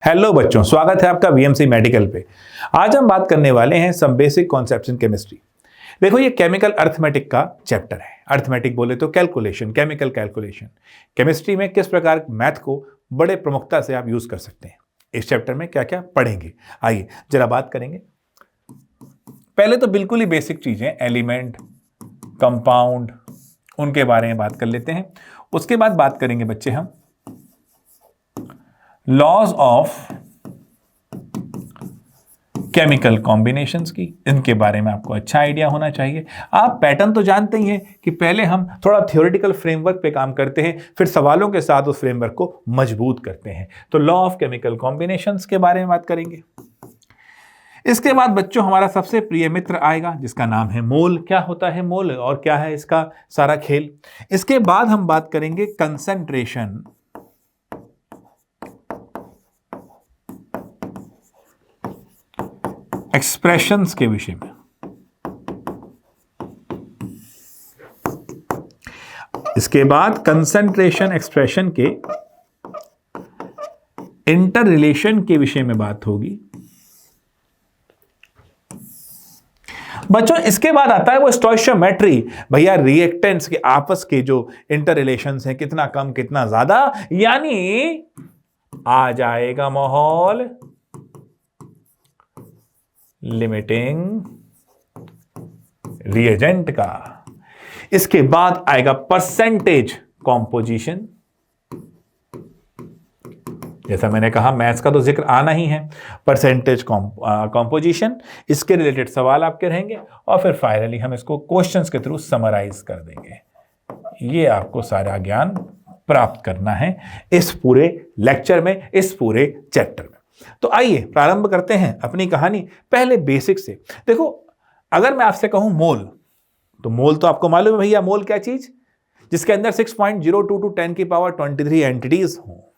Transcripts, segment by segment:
Hello बच्चों, स्वागत है आपका वीएमसी मेडिकल पे। आज हम बात करने वाले हैं some basic concepts in chemistry. देखो, ये केमिकल अर्थमेटिक का चैप्टर है। अर्थमेटिक बोले तो कैलकुलेशन, केमिकल कैलकुलेशन। केमिस्ट्री में किस प्रकार मैथ को बड़े प्रमुखता से आप यूज कर सकते हैं, इस चैप्टर में क्या क्या पढ़ेंगे, आइए जरा बात करेंगे। पहले तो बिल्कुल ही बेसिक चीजें, एलिमेंट, कंपाउंड, उनके बारे में बात कर लेते हैं। उसके बाद बात करेंगे बच्चे हम लॉज ऑफ केमिकल कॉम्बिनेशंस की। इनके बारे में आपको अच्छा आइडिया होना चाहिए। आप पैटर्न तो जानते ही हैं कि पहले हम थोड़ा थ्योरेटिकल फ्रेमवर्क पे काम करते हैं, फिर सवालों के साथ उस फ्रेमवर्क को मजबूत करते हैं। तो लॉ ऑफ केमिकल कॉम्बिनेशंस के बारे में बात करेंगे। इसके बाद बच्चों हमारा सबसे प्रिय मित्र आएगा जिसका नाम है मोल। क्या होता है मोल और क्या है इसका सारा खेल। इसके बाद हम बात करेंगे कंसंट्रेशन, एक्सप्रेशंस के विषय में। इसके बाद कंसंट्रेशन एक्सप्रेशन के इंटर रिलेशन के विषय में बात होगी। बच्चों इसके बाद आता है वो स्टोइचियोमेट्री, भैया रिएक्टेंट्स के आपस के जो इंटर रिलेशंस हैं, कितना कम कितना ज्यादा, यानी आ जाएगा माहौल लिमिटिंग रिएजेंट का। इसके बाद आएगा परसेंटेज कॉम्पोजिशन। जैसा मैंने कहा मैथ्स का तो जिक्र आना ही है। परसेंटेज कॉम्पोजिशन, इसके रिलेटेड सवाल आपके रहेंगे और फिर फाइनली हम इसको क्वेश्चंस के थ्रू समराइज कर देंगे। ये आपको सारा ज्ञान प्राप्त करना है इस पूरे लेक्चर में, इस पूरे चैप्टर में। तो आइए प्रारंभ करते हैं अपनी कहानी पहले बेसिक से। देखो, अगर मैं आपसे कहूं मोल, तो मोल तो आपको मालूम है भैया, मोल क्या चीज, जिसके अंदर 6.022 10 की पावर 23 एंटिटीज हो।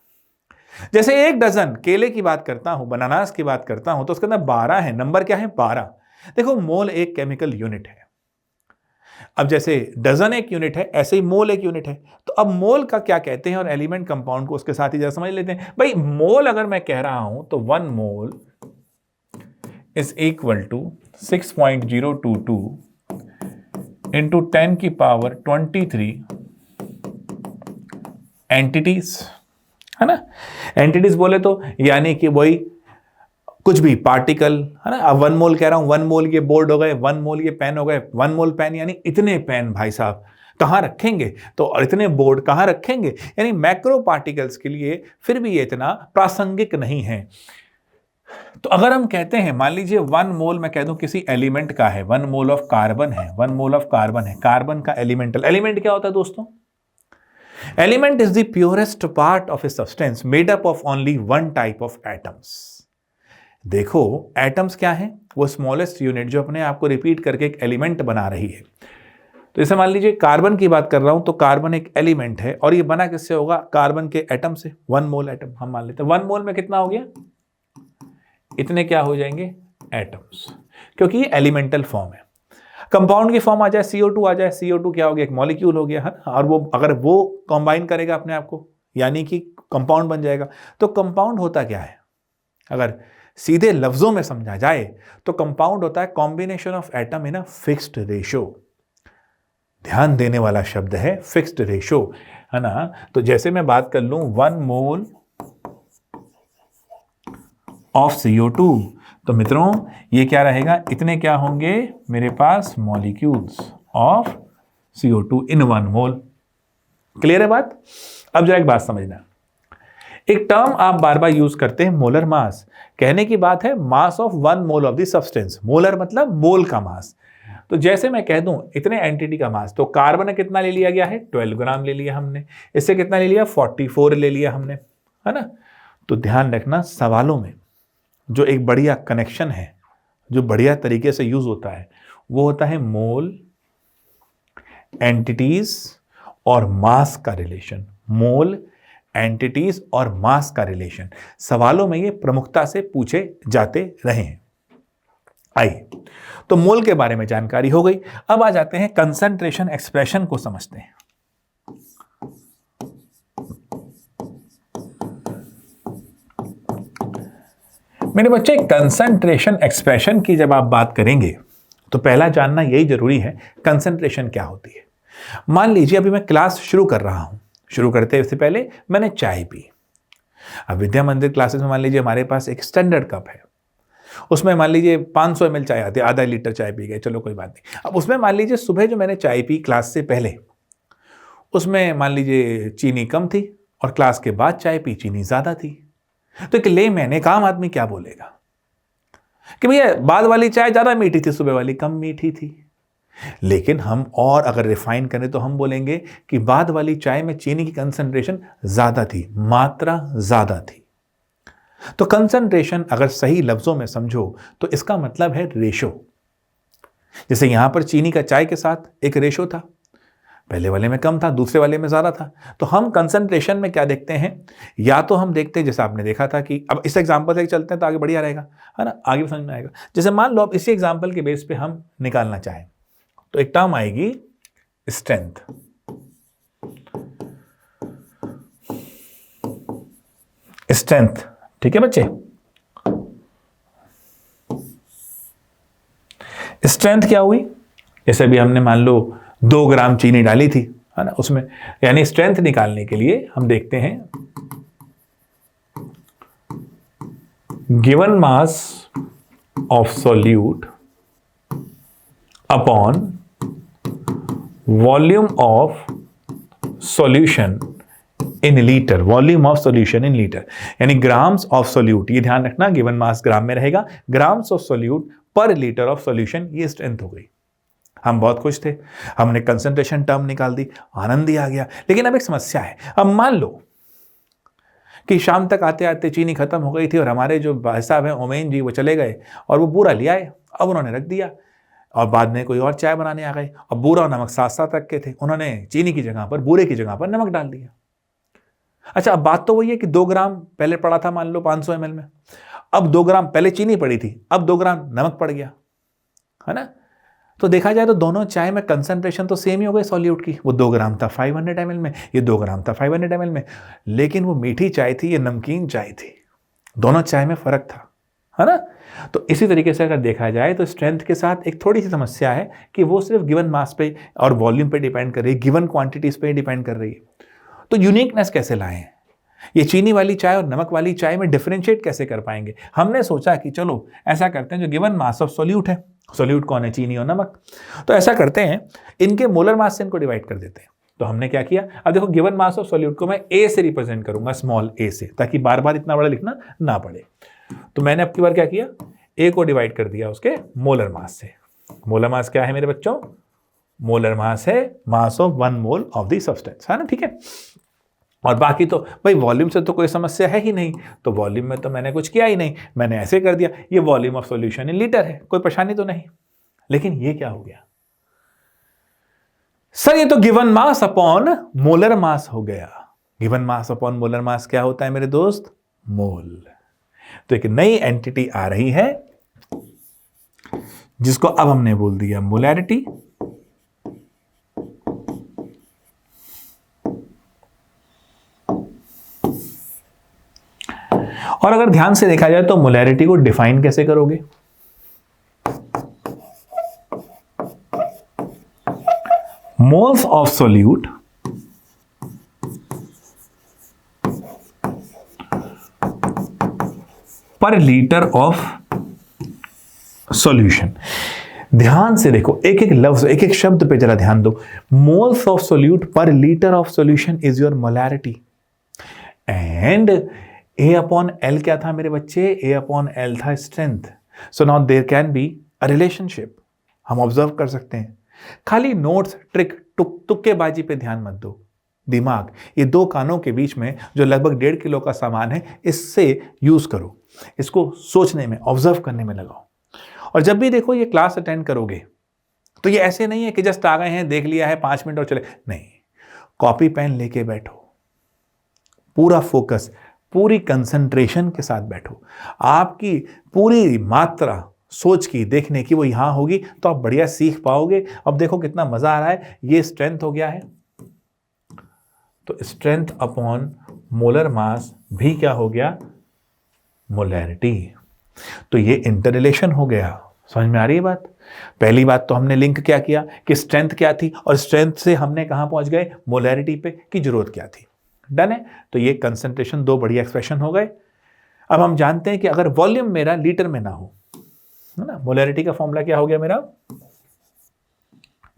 जैसे एक डजन केले की बात करता हूं, बनानास की बात करता हूं, तो उसके अंदर 12 है। नंबर क्या है? 12। देखो, मोल एक केमिकल यूनिट है। अब जैसे डजन एक यूनिट है, ऐसे ही मोल एक यूनिट है। तो अब मोल का क्या कहते हैं और एलिमेंट कंपाउंड को उसके साथ ही जरा समझ लेते हैं। भाई मोल अगर मैं कह रहा हूं तो 1 mole is equal to 6.022 into 10 की पावर 23 एंटिटीज, है ना। एंटिटीज बोले तो यानी कि वही कुछ भी पार्टिकल, है ना। अब 1 मोल कह रहा हूं, 1 मोल ये बोर्ड हो गए, 1 मोल ये पेन हो गए, 1 मोल पेन यानी इतने पेन भाई साहब कहां रखेंगे, तो और इतने बोर्ड कहां रखेंगे, यानी मैक्रो पार्टिकल्स के लिए फिर भी ये इतना प्रासंगिक नहीं है। तो अगर हम कहते हैं, मान लीजिए 1 मोल मैं कह दूं किसी एलिमेंट का है, 1 मोल ऑफ कार्बन है, 1 मोल ऑफ कार्बन है, कार्बन का एलिमेंटल। एलिमेंट क्या होता है दोस्तों? Element is the purest part of a substance made up of only 1 type of atoms. देखो एटम्स क्या है? वो स्मॉलेस्ट यूनिट जो अपने आप को रिपीट करके एक एलिमेंट बना रही है। तो जैसे मान लीजिए कार्बन की बात कर रहा हूं, तो कार्बन एक एलिमेंट है और ये बना किससे होगा? कार्बन के एटम से। 1 मोल एटम हम मान लेते हैं। 1 मोल में कितना हो गया? इतने क्या हो जाएंगे? एटम्स, क्योंकि ये एलिमेंटल फॉर्म है। कंपाउंड की फॉर्म आ जाए, CO2 आ जाए, CO2 क्या हो गया? एक मॉलिक्यूल हो गया, है ना। और वो अगर वो कंबाइन करेगा अपने आप को, यानी कि कंपाउंड बन जाएगा। तो कंपाउंड होता क्या है? अगर सीधे लफ्जों में समझा जाए तो कंपाउंड होता है combination of atom in a fixed ratio. ध्यान देने वाला शब्द है फिक्स्ड रेशो, है ना। तो जैसे मैं बात कर लूं 1 मोल ऑफ CO2, तो मित्रों ये क्या रहेगा? इतने क्या होंगे मेरे पास? Molecules of CO2 in 1 mole. Clear है बात? अब जरा एक बात समझना, एक टर्म आप बार बार यूज करते हैं, मोलर मास। कहने की बात है mass of 1 mole of the substance. Molar मतलब मोल का मास। तो जैसे मैं कह दूं इतने एंटिटी का मास, तो कार्बन ने कितना ले लिया गया है? 12 ग्राम ले लिया हमने। इससे कितना ले लिया? 44 ले लिया हमने, है ना। तो ध्यान रखना, सवालों में जो एक बढ़िया कनेक्शन है, जो बढ़िया तरीके से यूज होता है, वो होता है मोल, एंटिटीज और मास का रिलेशन। मोल, एंटिटीज और मास का रिलेशन सवालों में ये प्रमुखता से पूछे जाते रहे हैं। आइए, तो मोल के बारे में जानकारी हो गई। अब आ जाते हैं कंसंट्रेशन एक्सप्रेशन को समझते हैं। मेरे बच्चे कंसंट्रेशन एक्सप्रेशन की जब आप बात करेंगे तो पहला जानना यही जरूरी है कंसंट्रेशन क्या होती है। मान लीजिए अभी मैं क्लास शुरू कर रहा हूं, शुरू करते से पहले मैंने चाय पी। अब विद्या मंदिर क्लासेस में मान लीजिए हमारे पास एक स्टैंडर्ड कप है, उसमें मान लीजिए 500 ml चाय आती है, आधा लीटर चाय पी गए, चलो कोई बात नहीं। अब उसमें मान लीजिए सुबह जो मैंने चाय पी क्लास से पहले, उसमें मान लीजिए चीनी कम थी और क्लास के बाद चाय पी चीनी ज्यादा थी। तो एक लेमैन, एक आम आदमी क्या बोलेगा कि भैया बाद वाली चाय ज्यादा मीठी थी, सुबह वाली कम मीठी थी। लेकिन हम और अगर रिफाइन करें तो हम बोलेंगे कि बाद वाली चाय में चीनी की कंसंट्रेशन ज्यादा थी, मात्रा ज्यादा थी। तो कंसंट्रेशन अगर सही लफ्जों में समझो तो इसका मतलब है रेशो। जैसे यहां पर चीनी का चाय के साथ एक रेशो था, पहले वाले में कम था, दूसरे वाले में ज्यादा था। तो हम कंसंट्रेशन में क्या देखते हैं, या तो हम देखते हैं जैसे आपने देखा था कि अब इस एग्जांपल से चलते हैं तो आगे बढ़िया रहेगा, है ना, आगे समझ में आएगा। जैसे मान लो अब इसी एग्जांपल के बेस पे हम निकालना चाहें तो एक टर्म आएगी स्ट्रेंथ। स्ट्रेंथ, ठीक है बच्चे। स्ट्रेंथ क्या हुई, जैसे भी हमने मान लो 2 ग्राम चीनी डाली थी, है ना, उसमें, यानी स्ट्रेंथ निकालने के लिए हम देखते हैं given mass of solute upon volume of solution in litre, volume of solution in litre, यानी ग्राम्स ऑफ सॉल्यूट, ये ध्यान रखना गिवन मास ग्राम में रहेगा, grams of solute per litre of solution, ये स्ट्रेंथ हो गई। हम बहुत खुश थे, हमने कंसंट्रेशन टर्म निकाल दी, आनंद ही आ गया। लेकिन अब एक समस्या है। अब मान लो कि शाम तक आते आते चीनी खत्म हो गई थी और हमारे जो भाई साहब हैं ओमेन जी, वो चले गए और वो बूरा ले आए। अब उन्होंने रख दिया और बाद में कोई और चाय बनाने आ गए और बूरा और नमक साथ साथ रखे थे, उन्होंने चीनी की जगह पर, बूरे की जगह पर नमक डाल दिया। अच्छा, अब बात तो वही है कि 2 ग्राम पहले पड़ा था मान लो 500 ml में, अब 2 ग्राम पहले चीनी पड़ी थी, अब 2 ग्राम नमक पड़ गया, है ना। तो देखा जाए तो दोनों चाय में कंसंट्रेशन तो सेम ही हो गई सॉल्यूट की, वो 2 ग्राम था 500 ml में, ये 2 ग्राम था 500 ml में, लेकिन वो मीठी चाय थी, ये नमकीन चाय थी, दोनों चाय में फर्क था, है ना। तो इसी तरीके से अगर देखा जाए तो स्ट्रेंथ के साथ एक थोड़ी सी समस्या है कि वो सिर्फ गिवन मास पे और वॉल्यूम पे डिपेंड कर रही है, गिवन क्वांटिटीज पे डिपेंड कर रही है। तो यूनिकनेस कैसे लाएं, ये चीनी वाली चाय और नमक वाली चाय में डिफरेंशिएट कैसे कर पाएंगे। हमने सोचा कि चलो ऐसा करते हैं, जो गिवन मास ऑफ सॉल्यूट है, सॉल्यूट कौन है, चीनी और नमक, तो ऐसा करते हैं इनके मोलर मास से इनको डिवाइड कर देते हैं। तो हमने क्या किया, अब देखो गिवन मास ऑफ सॉल्यूट को मैं ए से रिप्रेजेंट करूंगा, स्मॉल ए से, ताकि बार बार इतना बड़ा लिखना ना पड़े। तो मैंने अब की बार क्या किया, ए को डिवाइड कर दिया उसके मोलर मास से। मोलर मास क्या है मेरे बच्चों, मोलर मास है mass of 1 mole of the substance, है ना, ठीक है। और बाकी तो भाई वॉल्यूम से तो कोई समस्या है ही नहीं, तो वॉल्यूम में तो मैंने कुछ किया ही नहीं, मैंने ऐसे कर दिया, ये volume of solution in litre है, कोई परेशानी तो नहीं। लेकिन ये क्या हो गया सर, ये तो गिवन मास अपॉन मोलर मास हो गया। गिवन मास अपॉन मोलर मास क्या होता है मेरे दोस्त, मोल। तो एक नई एंटिटी आ रही है जिसको अब हमने बोल दिया मोलैरिटी। और अगर ध्यान से देखा जाए तो मोलैरिटी को डिफाइन कैसे करोगे, moles of solute per litre of solution. ध्यान से देखो, एक एक लफ्ज, एक एक शब्द पे जरा ध्यान दो। Moles of solute per litre of solution is your molarity, and A upon L क्या था मेरे बच्चे, A अपॉन एल था strength. So now there can be a relationship, हम ऑब्जर्व कर सकते हैं। खाली नोट्स, ट्रिक, तुक्केबाजी पे ध्यान मत दो। दिमाग, ये 2 कानों के बीच में जो लगभग 1.5 किलो का सामान है, इससे यूज करो, इसको सोचने में, ऑब्जर्व करने में लगाओ। और जब भी देखो ये क्लास अटेंड करोगे तो ये ऐसे नहीं है कि जस्ट आ गए हैं, देख लिया है, 5 मिनट और चले, नहीं, कॉपी पेन लेके बैठो, पूरा फोकस, पूरी कंसंट्रेशन के साथ बैठो। आपकी पूरी मात्रा सोच की, देखने की वो यहां होगी, तो आप बढ़िया सीख पाओगे। अब देखो कितना मजा आ रहा है, ये स्ट्रेंथ हो गया है, तो स्ट्रेंथ अपॉन मोलर मास भी क्या हो गया, मोलैरिटी। तो ये इंटर रिलेशन हो गया। समझ में आ रही है बात? पहली बात तो हमने लिंक क्या किया कि स्ट्रेंथ क्या थी, और स्ट्रेंथ से हमने कहां पहुंच गए, मोलैरिटी पे, की जरूरत क्या थी। डन है। तो ये कंसंट्रेशन, दो बढ़िया एक्सप्रेशन हो गए। अब हम जानते हैं कि अगर वॉल्यूम मेरा लीटर में ना हो, है ना, मोलैरिटी का फॉर्मूला क्या हो गया मेरा,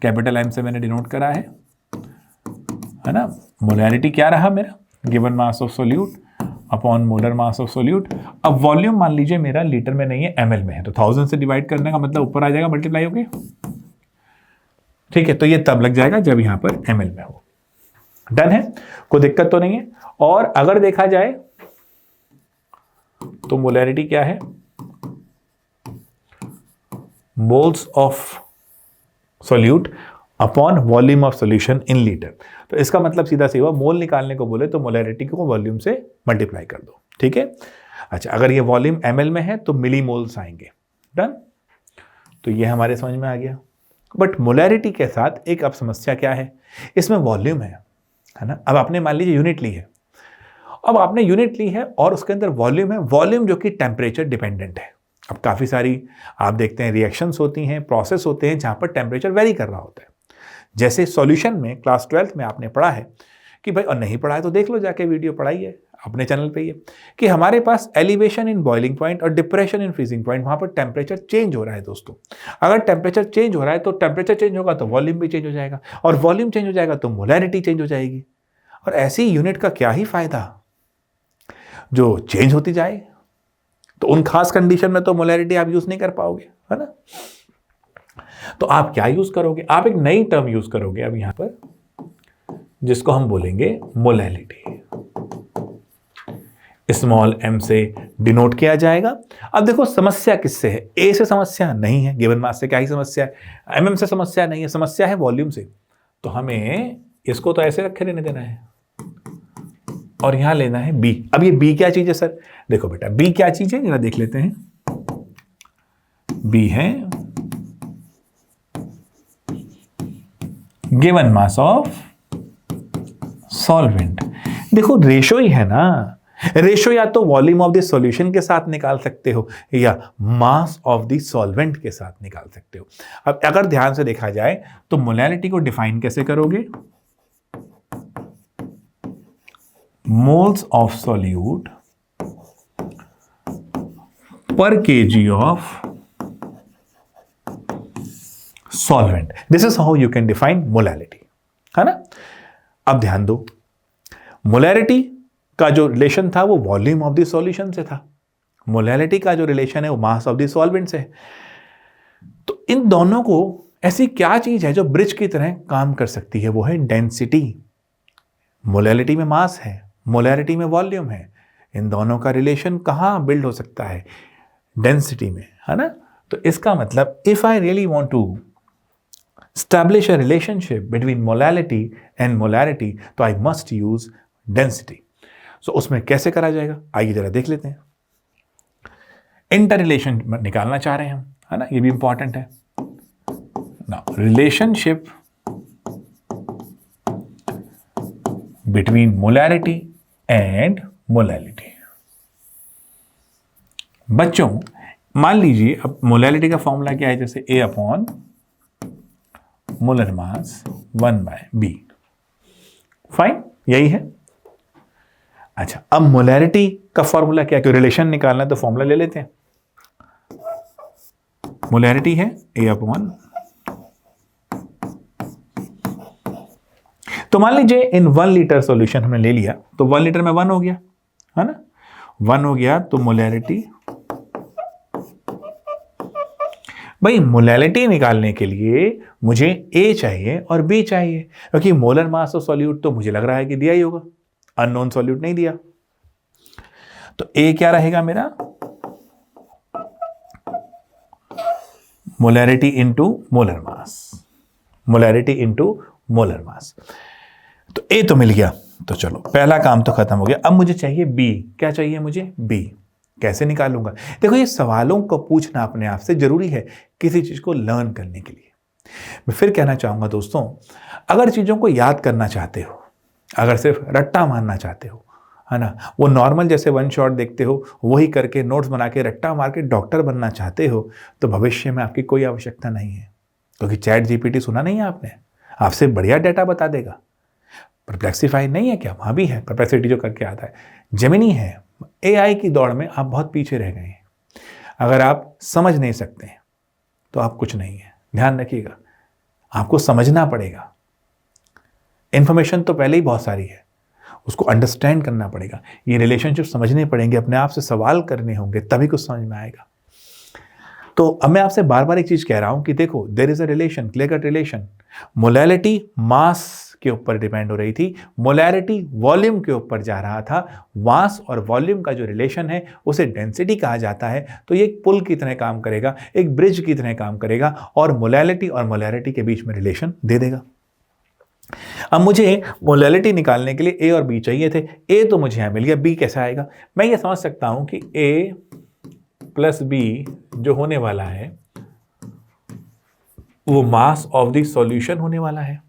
कैपिटल एम से मैंने डिनोट करा है ना। मोलैरिटी क्या रहा मेरा, given mass of solute upon molar mass of solute. अब वॉल्यूम मान लीजिए मेरा लीटर में नहीं है, एमएल में है, तो 1000 से डिवाइड करने का मतलब ऊपर आ जाएगा मल्टीप्लाई होके। ठीक है, तो ये तब लग जाएगा जब यहां पर एमएल में हो। डन है, कोई दिक्कत तो नहीं है। और अगर देखा जाए तो मोलैरिटी क्या है, moles of solute upon volume of solution in litre. तो इसका मतलब सीधा सी हुआ, मोल निकालने को बोले तो मोलैरिटी को वॉल्यूम से मल्टीप्लाई कर दो। ठीक है। अच्छा, अगर ये वॉल्यूम एमएल में है तो मिली मोल्स आएंगे। डन। तो ये हमारे समझ में आ गया। बट मोलैरिटी के साथ एक अब समस्या क्या है, इसमें वॉल्यूम है ना। अब आपने मान लीजिए यूनिट ली है, अब आपने यूनिट ली है और उसके अंदर वॉल्यूम है, वॉल्यूम जो कि टेम्परेचर डिपेंडेंट है। अब काफ़ी सारी आप देखते हैं रिएक्शंस होती हैं, प्रोसेस होते हैं जहाँ पर टेम्परेचर वेरी कर रहा होता है। जैसे सॉल्यूशन में क्लास 12th में आपने पढ़ा है कि भाई, और नहीं पढ़ा है तो देख लो जाके, वीडियो पढ़ाई है अपने चैनल पे, ये कि हमारे पास एलिवेशन इन बॉइलिंग पॉइंट और डिप्रेशन इन फ्रीजिंग पॉइंट, वहाँ पर टेम्परेचर चेंज हो रहा है दोस्तों। अगर टेम्परेचर चेंज हो रहा है तो टेम्परेचर चेंज होगा तो वॉल्यूम भी चेंज हो जाएगा, और वॉल्यूम चेंज हो जाएगा तो मोलैरिटी चेंज हो जाएगी। और ऐसी यूनिट का क्या ही फायदा जो चेंज होती जाए। तो उन खास कंडीशन में तो मोलैरिटी आप यूज नहीं कर पाओगे, है ना। तो आप क्या यूज करोगे, आप एक नई टर्म यूज करोगे अब यहां पर, जिसको हम बोलेंगे मोलैलिटी। स्मॉल एम से डिनोट किया जाएगा। अब देखो समस्या किससे है, ए से समस्या नहीं है, गिवन मास से क्या ही समस्या है, एमएम से समस्या नहीं है, समस्या है वॉल्यूम से। तो हमें इसको तो ऐसे रखे रहने देना है और यहां लेना है बी। अब ये बी क्या चीज है सर, देखो बेटा बी क्या चीज है जरा देख लेते हैं। बी है गिवन मास ऑफ सॉल्वेंट। देखो रेशो ही है ना, रेशो या तो वॉल्यूम ऑफ द सॉल्यूशन के साथ निकाल सकते हो या मास ऑफ द सॉल्वेंट के साथ निकाल सकते हो। अब अगर ध्यान से देखा जाए तो मोलैलिटी को डिफाइन कैसे करोगे, मोल्स ऑफ सॉल्यूट पर KG of solvent, this is how you can define molality, है ना। अब ध्यान दो, मोलैरिटी का जो रिलेशन था वो वॉल्यूम ऑफ द सॉल्यूशन से था, मोलैलिटी का जो रिलेशन है वो मास ऑफ द सॉल्वेंट से है। तो इन दोनों को ऐसी क्या चीज है जो ब्रिज की तरह काम कर सकती है, वो है डेंसिटी। मोलैलिटी में मास है, मोलैरिटी में वॉल्यूम है, इन दोनों का रिलेशन कहां बिल्ड हो सकता है, डेंसिटी में, है ना। तो इसका मतलब if I really want to establish a relationship between molality and molarity, तो I must use density. So उसमें कैसे करा जाएगा, आइए जरा देख लेते हैं। इंटर रिलेशन निकालना चाह रहे हैं हम, है ना, ये भी इंपॉर्टेंट है ना। Relationship between molarity and molality. बच्चों मान लीजिए अब मोलैलिटी का फॉर्मूला क्या है, जैसे A upon molar mass 1/b, fine, यही है। अच्छा, अब मोलैरिटी का फॉर्मूला क्या है, क्यों रिलेशन निकालना है तो फॉर्मूला ले लेते हैं। मोलैरिटी है A अपॉन, तो मान लीजिए इन 1 लीटर सॉल्यूशन हमने ले लिया, तो 1 लीटर में 1 हो गया, है ना, 1 हो गया। तो मोलैरिटी, भाई मोलैलिटी निकालने के लिए मुझे A चाहिए और B चाहिए, क्योंकि मोलर मास ऑफ सॉल्यूट तो मुझे लग रहा है कि दिया ही होगा, अननोन सॉल्यूट नहीं दिया। तो A क्या रहेगा मेरा, मोलैरिटी इंटू मोलर मास, मोलैरिटी इंटू मोलर मास। तो A तो मिल गया, तो चलो पहला काम तो खत्म हो गया। अब मुझे चाहिए B, क्या चाहिए मुझे, B। कैसे निकालूंगा, देखो ये सवालों को पूछना अपने आप से जरूरी है किसी चीज को लर्न करने के लिए। मैं फिर कहना चाहूंगा दोस्तों, अगर चीजों को याद करना चाहते हो, अगर सिर्फ रट्टा मारना चाहते हो, है ना, वो नॉर्मल जैसे वन शॉट देखते हो वही करके नोट्स बना के रट्टा मार के डॉक्टर बनना चाहते हो तो भविष्य में आपकी कोई आवश्यकता नहीं है, क्योंकि चैट जीपीटी सुना नहीं है आपने, आपसे बढ़िया डाटा बता देगा। परप्लेक्सिफाई नहीं है क्या? वहाँ भी है परप्लेक्सिटी जो करके आता है। जेमिनी है। एआई की दौड़ में आप बहुत पीछे रह गए हैं। अगर आप समझ नहीं सकते हैं तो आप कुछ नहीं है, ध्यान रखिएगा। आपको समझना पड़ेगा। इंफॉर्मेशन तो पहले ही बहुत सारी है, उसको अंडरस्टैंड करना पड़ेगा। ये रिलेशनशिप समझने पड़ेंगे, अपने आप से सवाल करने होंगे, तभी कुछ समझ में आएगा। तो अब मैं आपसे बार बार एक चीज कह रहा हूं कि देखो, there is a relation, clear cut relation. Molality mass के ऊपर डिपेंड हो रही थी, मोलैरिटी वॉल्यूम के ऊपर जा रहा था। मास और वॉल्यूम का जो रिलेशन है उसे डेंसिटी कहा जाता है। तो ये एक पुल की तरह काम करेगा, एक ब्रिज की तरह काम करेगा और मोलैलिटी और मोलैरिटी के बीच में रिलेशन दे देगा। अब मुझे मोलैलिटी निकालने के लिए ए और बी चाहिए थे। ए तो मुझे यहां मिल गया, बी कैसे आएगा? मैं ये समझ सकता हूं कि ए प्लस बी जो होने वाला है वो मास ऑफ द सॉल्यूशन होने वाला है।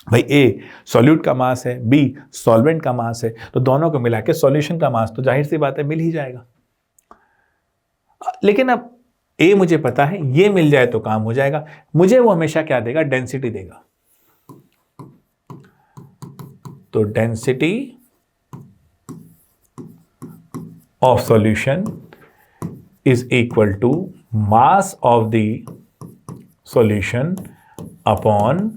भाई ए सॉल्यूट का मास है, बी सॉल्वेंट का मास है, तो दोनों को मिला के सॉल्यूशन का मास तो जाहिर सी बात है मिल ही जाएगा। लेकिन अब ए मुझे पता है, ये मिल जाए तो काम हो जाएगा। मुझे वो हमेशा क्या देगा? डेंसिटी देगा। तो density of solution is equal to mass of the solution upon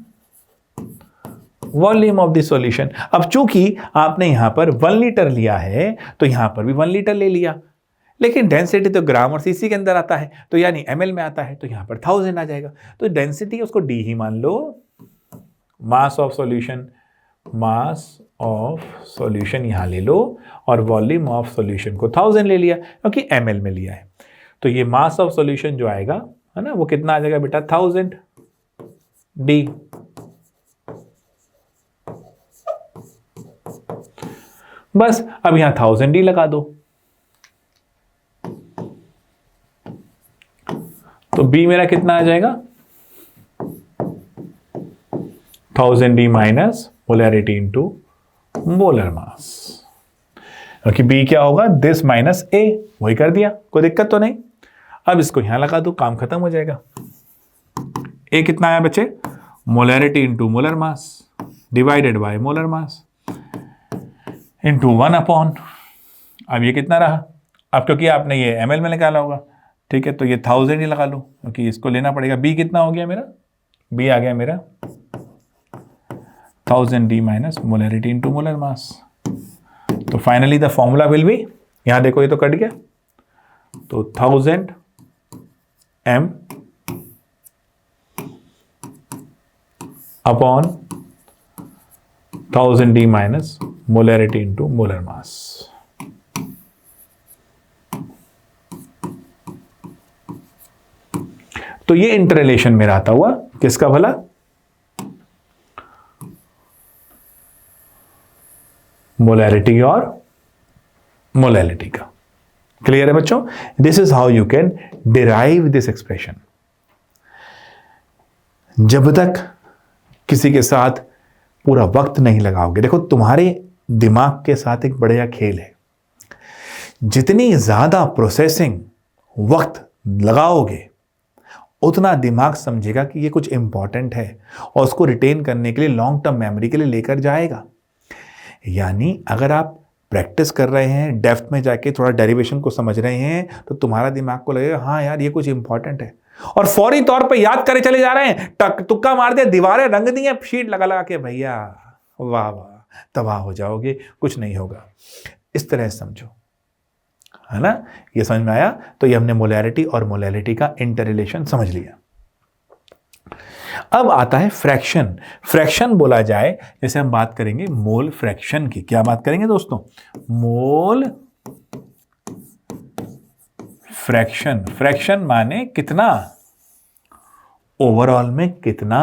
volume of the solution. अब चूंकि आपने यहां पर 1 लीटर लिया है तो यहां पर भी 1 लीटर ले लिया, लेकिन डेंसिटी तो ग्राम और सीसी के अंदर आता है, तो यानी एमएल में आता है, तो यहां पर 1000 आ जाएगा। तो डेंसिटी उसको डी ही मान लो, mass of solution, mass of solution यहां ले लो और वॉल्यूम ऑफ सॉल्यूशन को 1000 ले लिया क्योंकि एमएल में लिया है। तो ये मास ऑफ सॉल्यूशन जो आएगा, है ना, वो कितना आ जाएगा बेटा? 1000 डी। बस अब यहां 1000 डी लगा दो, तो बी मेरा कितना आ जाएगा? 1000 D minus molarity into molar मास, क्योंकि बी क्या होगा? दिस माइनस ए, वही कर दिया, कोई दिक्कत तो नहीं। अब इसको यहां लगा दो, काम खत्म हो जाएगा। ए कितना आया बच्चे? Molarity into molar mass divided by molar mass into 1 upon, अब ये कितना रहा? अब क्योंकि आपने ये एमएल में निकाला होगा, ठीक है, तो ये 1000 ही लगा लो क्योंकि इसको लेना पड़ेगा। बी कितना हो गया मेरा? बी आ गया मेरा 1000 D minus molarity into molar mass. तो finally the formula will be, यहां देखो ये तो कट गया, तो 1000 M upon 1000 D minus molarity into molar mass. तो ये इंटररिलेशन मेरा आता हुआ किसका भला? मोलैरिटी और मोलैलिटी का। क्लियर है बच्चों? This is how you can derive this expression. जब तक किसी के साथ पूरा वक्त नहीं लगाओगे, देखो तुम्हारे दिमाग के साथ एक बढ़िया खेल है, जितनी ज्यादा प्रोसेसिंग वक्त लगाओगे उतना दिमाग समझेगा कि ये कुछ इंपॉर्टेंट है और उसको रिटेन करने के लिए लॉन्ग टर्म मेमोरी के लिए लेकर जाएगा। यानी अगर आप प्रैक्टिस कर रहे हैं, डेप्थ में जाके थोड़ा डेरिवेशन को समझ रहे हैं, तो तुम्हारा दिमाग को लगेगा हाँ यार ये कुछ इंपॉर्टेंट है, और फौरी तौर पे याद करे चले जा रहे हैं। टक तुक्का मार दिया, दीवारें रंग दी हैं शीट लगा लगा के, भैया वाह वाह, तबाह हो जाओगे, कुछ नहीं होगा। इस तरह समझो, है ना? ये समझ में आया? तो ये हमने मोलैरिटी और मोलैलिटी का इंटर रिलेशन समझ लिया। अब आता है फ्रैक्शन। फ्रैक्शन बोला जाए, जैसे हम बात करेंगे मोल फ्रैक्शन की। क्या बात करेंगे दोस्तों? Mole fraction. फ्रैक्शन माने कितना, ओवरऑल में कितना।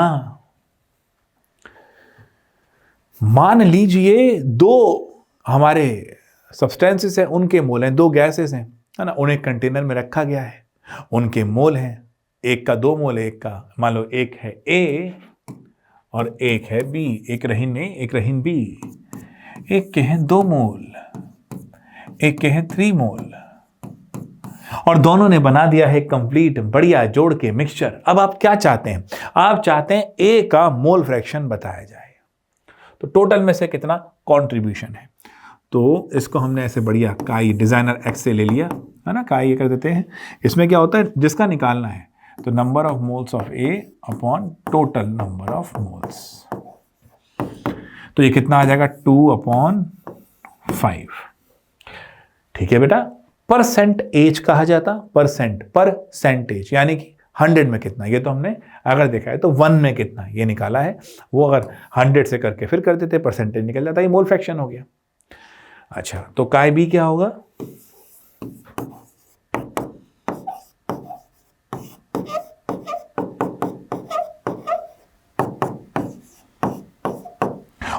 मान लीजिए दो हमारे सब्सटेंसेस हैं, उनके मोल हैं, दो गैसेस हैं, है ना, उन्हें कंटेनर में रखा गया है, उनके मोल हैं, एक का 2 मोल है, एक का मान लो एक है ए और एक है बी, एक रहीन ए एक रहीन बी। एक के हैं 2 मोल, एक के हैं 3 मोल, और दोनों ने बना दिया है कंप्लीट बढ़िया जोड़ के मिक्सचर। अब आप क्या चाहते हैं? आप चाहते हैं ए का मोल फ्रैक्शन बताया जाए, तो टोटल में से कितना कंट्रीब्यूशन है। तो इसको हमने ऐसे बढ़िया काई डिजाइनर एक्स से ले लिया है ना, काई ये कर देते हैं। इसमें क्या होता है, जिसका निकालना है तो number of moles of A upon total number of moles, तो ये कितना आ जाएगा 2/5। ठीक है बेटा, परसेंटेज कहा जाता, परसेंटेज यानी कि 100 में कितना, ये तो हमने अगर देखा है तो 1 में कितना ये निकाला है, वो अगर 100 से करके फिर कर देते परसेंटेज निकल जाता, ये मोल फ्रैक्शन हो गया। अच्छा, तो काय बी क्या होगा?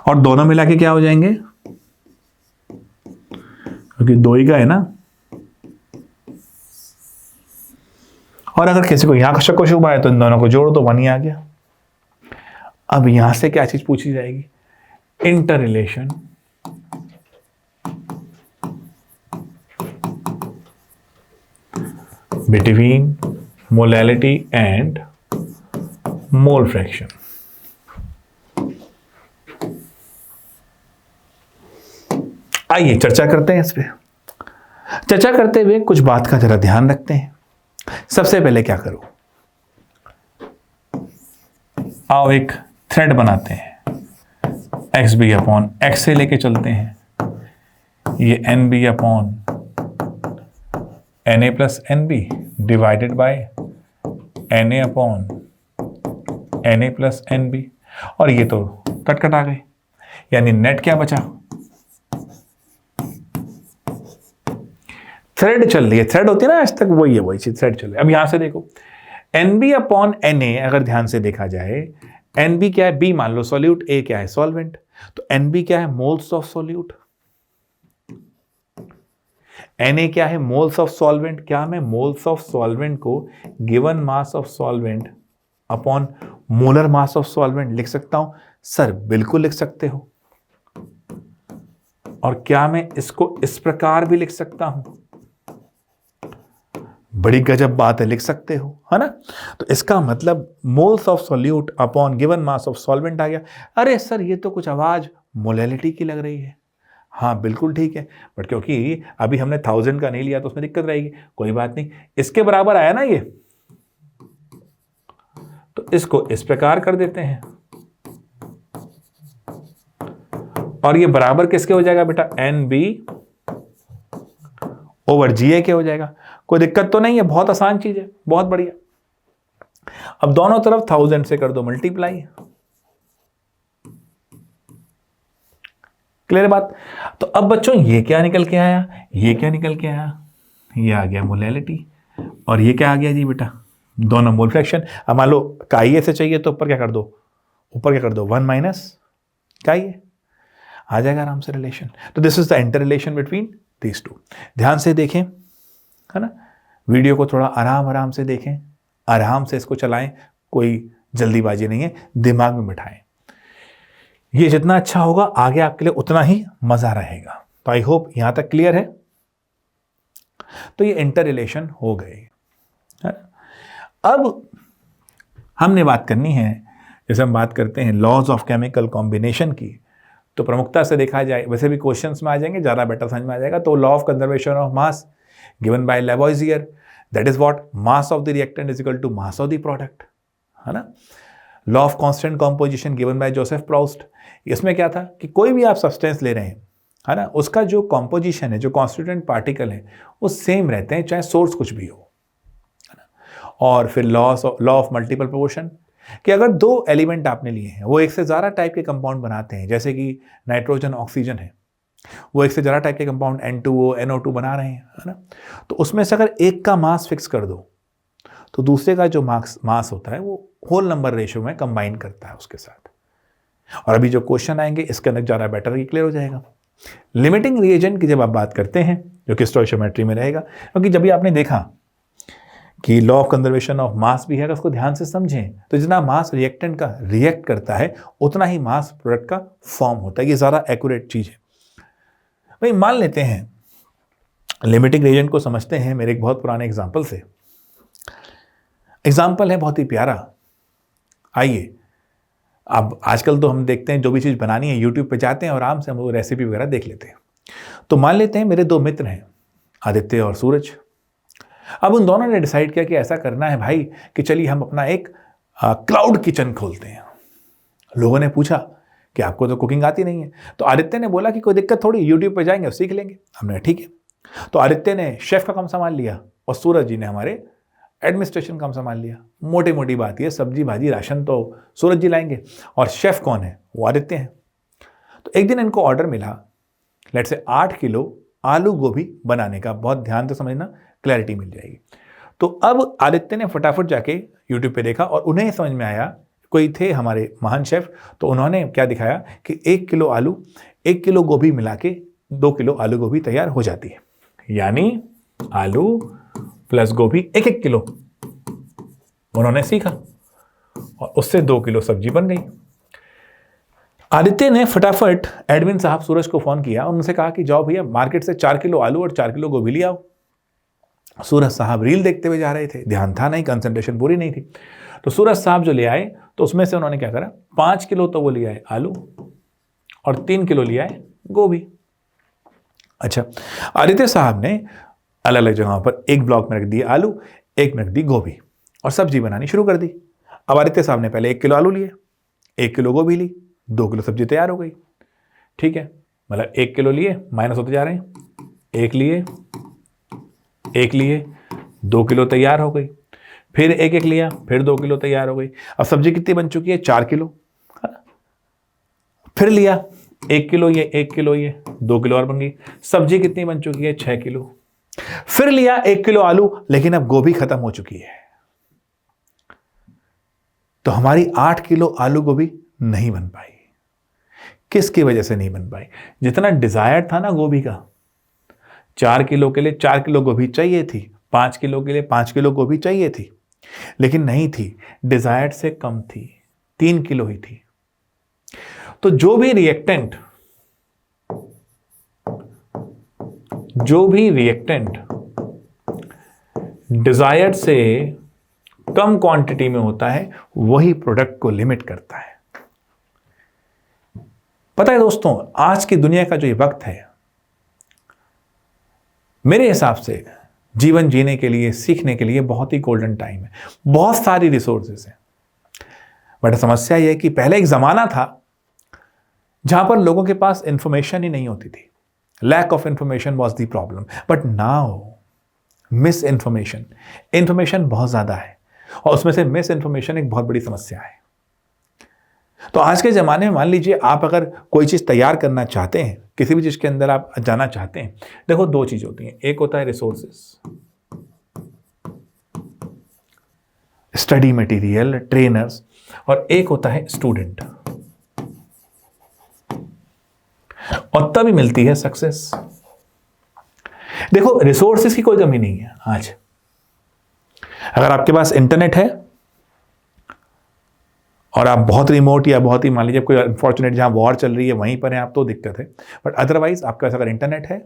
और दोनों मिला के क्या हो जाएंगे, क्योंकि 2 ही का है ना। और अगर किसी को यहां का शक शुबा है तो इन दोनों को जोड़ दो, 1 ही आ गया। अब यहां से क्या चीज पूछी जाएगी? Inter relation between molality and mole fraction. आइए चर्चा करते हैं इस पे। चर्चा करते हुए कुछ बात का जरा ध्यान रखते हैं। सबसे पहले क्या करो, आओ एक थ्रेड बनाते हैं, एक्स बी अपॉन एक्स से लेके चलते हैं, ये N B upon N A plus N B divided by N A upon N A plus N B, और ये तो कट कट आ गए, यानी नेट क्या बचा? थ्रेड चल रही है, थ्रेड होती है ना आज तक, वही है, वही चीज थ्रेड चल रही है। अब यहां से देखो, N B upon N A अगर ध्यान से देखा जाए, एन बी क्या है? बी मान लो सॉल्यूट, ए क्या है? सॉल्वेंट। तो एन बी क्या है? Moles of solute. N A क्या है? Moles of solvent. क्या मैं मोल्स ऑफ सॉल्वेंट को given mass of solvent upon molar mass of solvent लिख सकता हूं? सर बिल्कुल लिख सकते हो। और क्या मैं इसको इस प्रकार भी लिख सकता हूं? बड़ी गजब बात है, लिख सकते हो, है ना। तो इसका मतलब moles of solute upon given mass of solvent आ गया। अरे सर ये तो कुछ आवाज मोलैलिटी की लग रही है। हाँ बिल्कुल ठीक है, बट क्योंकि अभी हमने 1000 का नहीं लिया तो उसमें दिक्कत रहेगी, कोई बात नहीं। इसके बराबर आया ना ये, तो इसको इस प्रकार कर देते हैं, और ये बराबर किसके हो जाएगा बेटा? एन बी ओवर जी ए के हो जाएगा। कोई दिक्कत तो नहीं है, बहुत आसान चीज है, बहुत बढ़िया। अब दोनों तरफ 1000 से कर दो मल्टीप्लाई, क्लियर बात। तो अब बच्चों ये क्या निकल के आया? ये क्या निकल के आया? ये आ गया मोलैलिटी, और ये क्या आ गया जी बेटा? दोनों मोल फ्रैक्शन। अब मान लो काई से चाहिए तो ऊपर क्या कर दो? ऊपर क्या कर दो? 1 माइनस काई, आ जाएगा आराम से रिलेशन। तो this is the inter relation between these two. ध्यान से देखें, है ना, वीडियो को थोड़ा आराम आराम से देखें, आराम से इसको चलाएं, कोई जल्दीबाजी नहीं है, दिमाग में बिठाएं। ये जितना अच्छा होगा आगे आपके लिए उतना ही मजा रहेगा। तो आई होप यहां तक क्लियर है। तो ये इंटर रिलेशन हो गए। अब हमने बात करनी है, जैसे हम बात करते हैं लॉज ऑफ केमिकल कॉम्बिनेशन की, तो प्रमुखता से देखा जाए, वैसे भी क्वेश्चंस में आ जाएंगे, ज़्यादा बेटर समझ में आ जाएगा। तो law of conservation of mass given by Lavoisier, that is what? Mass of the reactant is equal to mass of the product, है ना। Law of constant composition given by Joseph Proust, इसमें क्या था कि कोई भी आप सब्सटेंस ले रहे हैं, है ना, उसका जो कॉम्पोजिशन है, जो कॉन्स्टिट्यूएंट पार्टिकल है, वो सेम रहते हैं चाहे सोर्स कुछ भी हो, है ना। और फिर लॉ ऑफ मल्टीपल प्रोपोर्शन, कि अगर 2 एलिमेंट आपने लिए हैं, वो एक से ज़्यादा टाइप के कंपाउंड बनाते हैं, जैसे कि नाइट्रोजन ऑक्सीजन है, वो एक से ज़्यादा टाइप के कंपाउंड N2O NO2 बना रहे हैं, है ना। तो उसमें से अगर एक का मास फिक्स कर दो तो दूसरे का जो मास होता है वो होल नंबर रेशियो में कंबाइन करता है उसके साथ। और अभी जो क्वेश्चन आएंगे इसके अंदर ज़्यादा बेटर क्लियर हो जाएगा। लिमिटिंग रिएजेंट की जब आप बात करते हैं, जो कि स्टोइशियोमेट्री में रहेगा, क्योंकि जब भी आपने देखा कि लॉ ऑफ कंजर्वेशन ऑफ मास भी है, उसको ध्यान से समझें, तो जितना मास रिएक्टेंट का रिएक्ट करता है उतना ही मास प्रोडक्ट का फॉर्म होता है। ये ज़्यादा एक्यूरेट चीज़ है। भाई मान लेते हैं, लिमिटिंग रिएजेंट को समझते हैं मेरे एक बहुत पुराने एग्जाम्पल से। एग्जाम्पल है बहुत ही प्यारा। आइए, अब आजकल तो हम देखते हैं जो भी चीज़ बनानी है यूट्यूब पे जाते हैं और आराम से हम वो रेसिपी वगैरह देख लेते हैं। तो मान लेते हैं मेरे दो मित्र हैं, आदित्य और सूरज। अब उन दोनों ने डिसाइड किया कि ऐसा करना है भाई कि चलिए हम अपना एक क्लाउड किचन खोलते हैं। लोगों ने पूछा कि आपको तो कुकिंग आती नहीं है। तो आदित्य ने बोला कि कोई दिक्कत थोड़ी, यूट्यूब पे जाएंगे और सीख लेंगे। हमने ठीक है। तो आदित्य ने शेफ का काम संभाल लिया और सूरज जी ने हमारे एडमिनिस्ट्रेशन काम संभाल लिया। मोटी मोटी बात ये, सब्जी भाजी राशन तो सूरज जी लाएंगे और शेफ कौन है, वो आदित्य हैं। तो एक दिन इनको ऑर्डर मिला, लेट से 8 किलो आलू गोभी बनाने का। बहुत ध्यान से समझना, क्लैरिटी मिल जाएगी। तो अब आदित्य ने फटाफट जाके यूट्यूब पे देखा और उन्हें समझ में आया, कोई थे हमारे महान शेफ, तो उन्होंने क्या दिखाया कि 1 किलो आलू 1 किलो गोभी मिला के 2 किलो आलू गोभी तैयार हो जाती है। यानी आलू प्लस गोभी 1-1 किलो उन्होंने सीखा और उससे 2 किलो सब्जी बन गई। आदित्य ने फटाफट एडमिन साहब सूरज को फोन किया, उनसे कहा कि जाओ भैया मार्केट से 4 किलो आलू और 4 किलो गोभी ले आओ। सूरज साहब रील देखते हुए जा रहे थे, ध्यान था नहीं, कंसंट्रेशन पूरी नहीं थी। तो सूरज साहब जो ले आए तो उसमें से उन्होंने क्या करा, 5 किलो तो वो ले आए आलू और 3 किलो ले आए गोभी। अच्छा, आदित्य साहब ने अलग अलग जगहों पर एक ब्लॉक में रख दिए आलू, एक में रख दी गोभी और सब्जी बनानी शुरू कर दी। अब आदित्य साहब ने पहले 1 किलो आलू लिए, 1 किलो गोभी ली, 2 किलो सब्जी तैयार हो गई। ठीक है, मतलब 1 किलो लिए माइनस होते जा रहे हैं, 1 लिए 2 किलो तैयार हो गई। फिर 1-1 लिया, फिर 2 किलो तैयार हो गई। अब सब्जी कितनी बन चुकी है, 4 किलो। फिर लिया 1 किलो ये 1 किलो ये 2 किलो और बन गई। सब्जी कितनी बन चुकी है, 6 किलो। फिर लिया 1 किलो आलू, लेकिन अब गोभी खत्म हो चुकी है, तो हमारी 8 किलो आलू गोभी नहीं बन पाई। किसकी वजह से नहीं बन पाई, जितना डिजायर था ना गोभी का, 4 किलो के लिए 4 किलो गोभी चाहिए थी, 5 किलो के लिए 5 किलो गोभी चाहिए थी, लेकिन नहीं थी, डिजायर से कम थी, 3 किलो ही थी। तो जो भी रिएक्टेंट डिजायर से कम क्वांटिटी में होता है, वही प्रोडक्ट को लिमिट करता है। पता है दोस्तों, आज की दुनिया का जो ये वक्त है, मेरे हिसाब से जीवन जीने के लिए, सीखने के लिए बहुत ही गोल्डन टाइम है। बहुत सारी रिसोर्सेस हैं, बट समस्या यह है कि पहले एक जमाना था जहां पर लोगों के पास इंफॉर्मेशन ही नहीं होती थी। Lack of information was the problem, but now misinformation बहुत ज्यादा है और उसमें से मिस इंफॉर्मेशन एक बहुत बड़ी समस्या है। तो आज के ज़माने में मान लीजिए आप अगर कोई चीज़ तैयार करना चाहते हैं, किसी भी चीज़ के अंदर आप जाना चाहते हैं, देखो 2 चीज़ होती हैं, एक होता है रिसोर्सेस, स्टडी मटेरियल, ट्रेनर्स, और एक होता है स्टूडेंट, और तभी मिलती है सक्सेस। देखो रिसोर्सेस की कोई कमी नहीं है आज। अगर आपके पास इंटरनेट है और आप बहुत रिमोट या बहुत ही मान लीजिए कोई अनफॉर्चुनेट जहां वॉर चल रही है वहीं पर है आप, तो दिक्कत है, बट अदरवाइज आपके पास अगर इंटरनेट है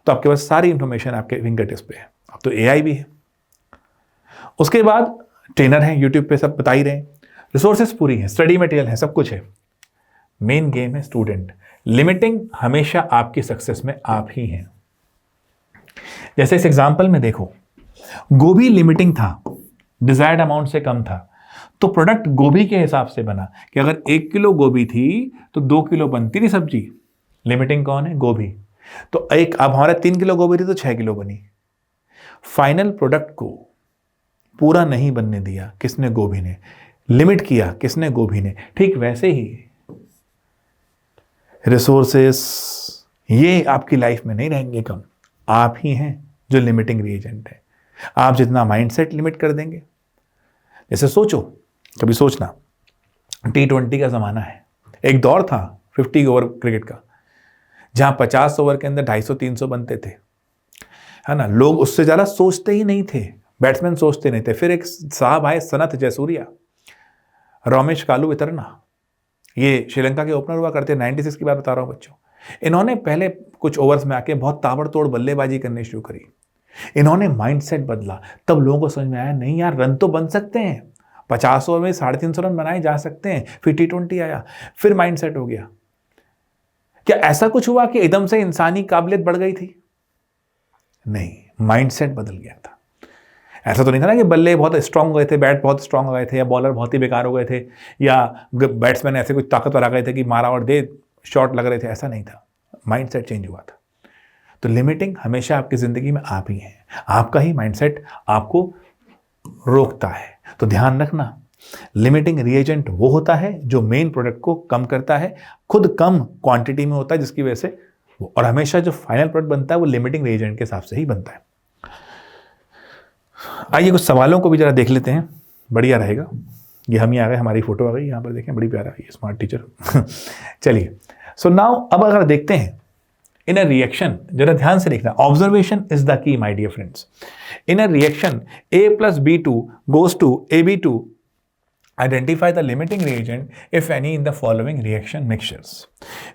तो आपके पास सारी इंफॉर्मेशन आपके फिंगर टिप्स पे है। अब तो एआई भी है, उसके बाद ट्रेनर हैं, यूट्यूब पे सब बता ही रहे हैं, रिसोर्सेस पूरी हैं, स्टडी मटेरियल है, सब कुछ है। मेन गेम है स्टूडेंट। लिमिटिंग हमेशा आपकी सक्सेस में आप ही हैं। जैसे इस एग्जाम्पल में देखो, गोभी लिमिटिंग था, डिजायर्ड अमाउंट से कम था, तो प्रोडक्ट गोभी के हिसाब से बना कि अगर 1 किलो गोभी थी तो 2 किलो बनती थी सब्जी। लिमिटिंग कौन है, गोभी। तो अब हमारा 3 किलो गोभी थी तो 6 किलो बनी। फाइनल प्रोडक्ट को पूरा नहीं बनने दिया किसने, गोभी ने। लिमिट किया किसने, गोभी ने। ठीक वैसे ही रिसोर्सेस ये आपकी लाइफ में नहीं रहेंगे कम, आप ही हैं जो लिमिटिंग रीएजेंट है। आप जितना माइंडसेट लिमिट कर देंगे, जैसे सोचो, कभी सोचना, T20 का ज़माना है, एक दौर था 50 ओवर क्रिकेट का, जहां 50 ओवर के अंदर 250-300 बनते थे, है ना। लोग उससे ज़्यादा सोचते ही नहीं थे, बैट्समैन सोचते नहीं थे। फिर एक साहब आए, सनथ जयसूर्या, रमेश कालू वितरना, ये श्रीलंका के ओपनर हुआ करते, 96 की बात बता रहा हूँ बच्चों। इन्होंने पहले कुछ ओवर्स में आके बहुत ताबड़तोड़ बल्लेबाजी करनी शुरू करी। इन्होंने माइंडसेट बदला, तब लोगों को समझ में आया नहीं यार, रन तो बन सकते हैं, 50 ओवर में 350 रन बनाए जा सकते हैं। फिर T20 आया, फिर माइंडसेट हो गया। क्या ऐसा कुछ हुआ कि एकदम से इंसानी काबिलियत बढ़ गई थी? नहीं, माइंडसेट बदल गया था। ऐसा तो नहीं था ना कि बल्ले बहुत स्ट्रांग हो गए थे, बैट बहुत स्ट्रांग हो गए थे, या बॉलर बहुत ही बेकार हो गए थे, या बैट्समैन ऐसे कुछ ताकतवर आ गए थे कि मारा और दे शॉट लग रहे थे। ऐसा नहीं था, माइंडसेट चेंज हुआ था। तो लिमिटिंग हमेशा आपकी ज़िंदगी में आप ही हैं, आपका ही माइंडसेट आपको रोकता है। तो ध्यान रखना, लिमिटिंग रिएजेंट वो होता है जो मेन प्रोडक्ट को कम करता है, खुद कम क्वांटिटी में होता है, जिसकी वजह से और हमेशा जो फाइनल प्रोडक्ट बनता है वो लिमिटिंग रिएजेंट के हिसाब से ही बनता है। आइए कुछ सवालों को भी जरा देख लेते हैं, बढ़िया रहेगा। ये हम ही आ गए, हमारी फोटो आ गई यहाँ पर, देखें बड़ी प्यारा, ये स्मार्ट टीचर। चलिए, सो नाउ अब अगर देखते हैं इन अ रिएक्शन, जरा ध्यान से देखना, observation is the key my dear friends. In a reaction A plus B2 goes to AB2, identify the limiting reagent if any in the following reaction mixtures.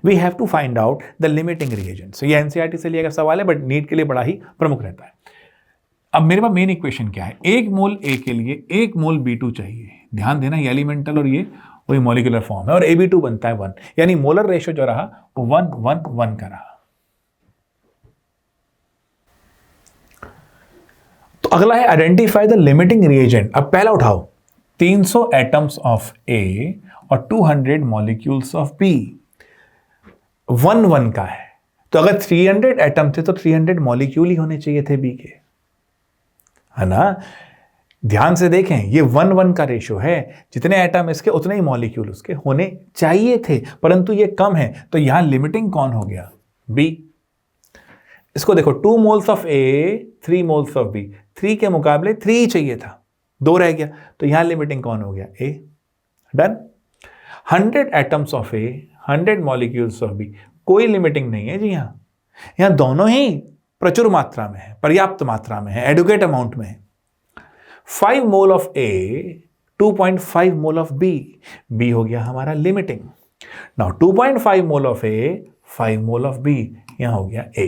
We have to find out the limiting reagent. So ये NCERT से लिया गया सवाल है, but NEET के लिए बड़ा ही प्रमुख रहता है। अब मेरे पास मेन इक्वेशन क्या है, 1 मोल A के लिए 1 मोल B2 चाहिए। ध्यान देना, ये एलिमेंटल और ये वही मॉलिक्यूलर फॉर्म है, और AB2 बनता है 1, यानी मोलर रेशियो जो रहा वो 1 1 1 का रहा। तो अगला है आइडेंटिफाई द लिमिटिंग रिएजेंट। अब पहला उठाओ, 300 एटम्स ऑफ A और 200 मॉलिक्यूल्स ऑफ B, 1 1 का है। तो अगर 300 एटम थे तो 300 मॉलिक्यूल ही होने चाहिए थे B के, है ना। ध्यान से देखें, ये 1 1 का रेशियो है, जितने एटम इसके उतने ही मॉलिक्यूल उसके होने चाहिए थे, परंतु ये कम है। तो यहां लिमिटिंग कौन हो गया? B। इसको देखो, 2 moles of A 3 moles of B, 3 के मुकाबले 3 ही चाहिए था, 2 रह गया, तो यहां लिमिटिंग कौन हो गया? A। Done. 100 atoms of A 100 molecules of B, कोई लिमिटिंग नहीं है जी। यहां दोनों ही प्रचुर मात्रा में है, पर्याप्त मात्रा में है, एडुकेट अमाउंट में है। 5 mole of A 2.5 mole of B, B हो गया हमारा limiting. Now 2.5 mole of A 5 mole of B, यहां हो गया A।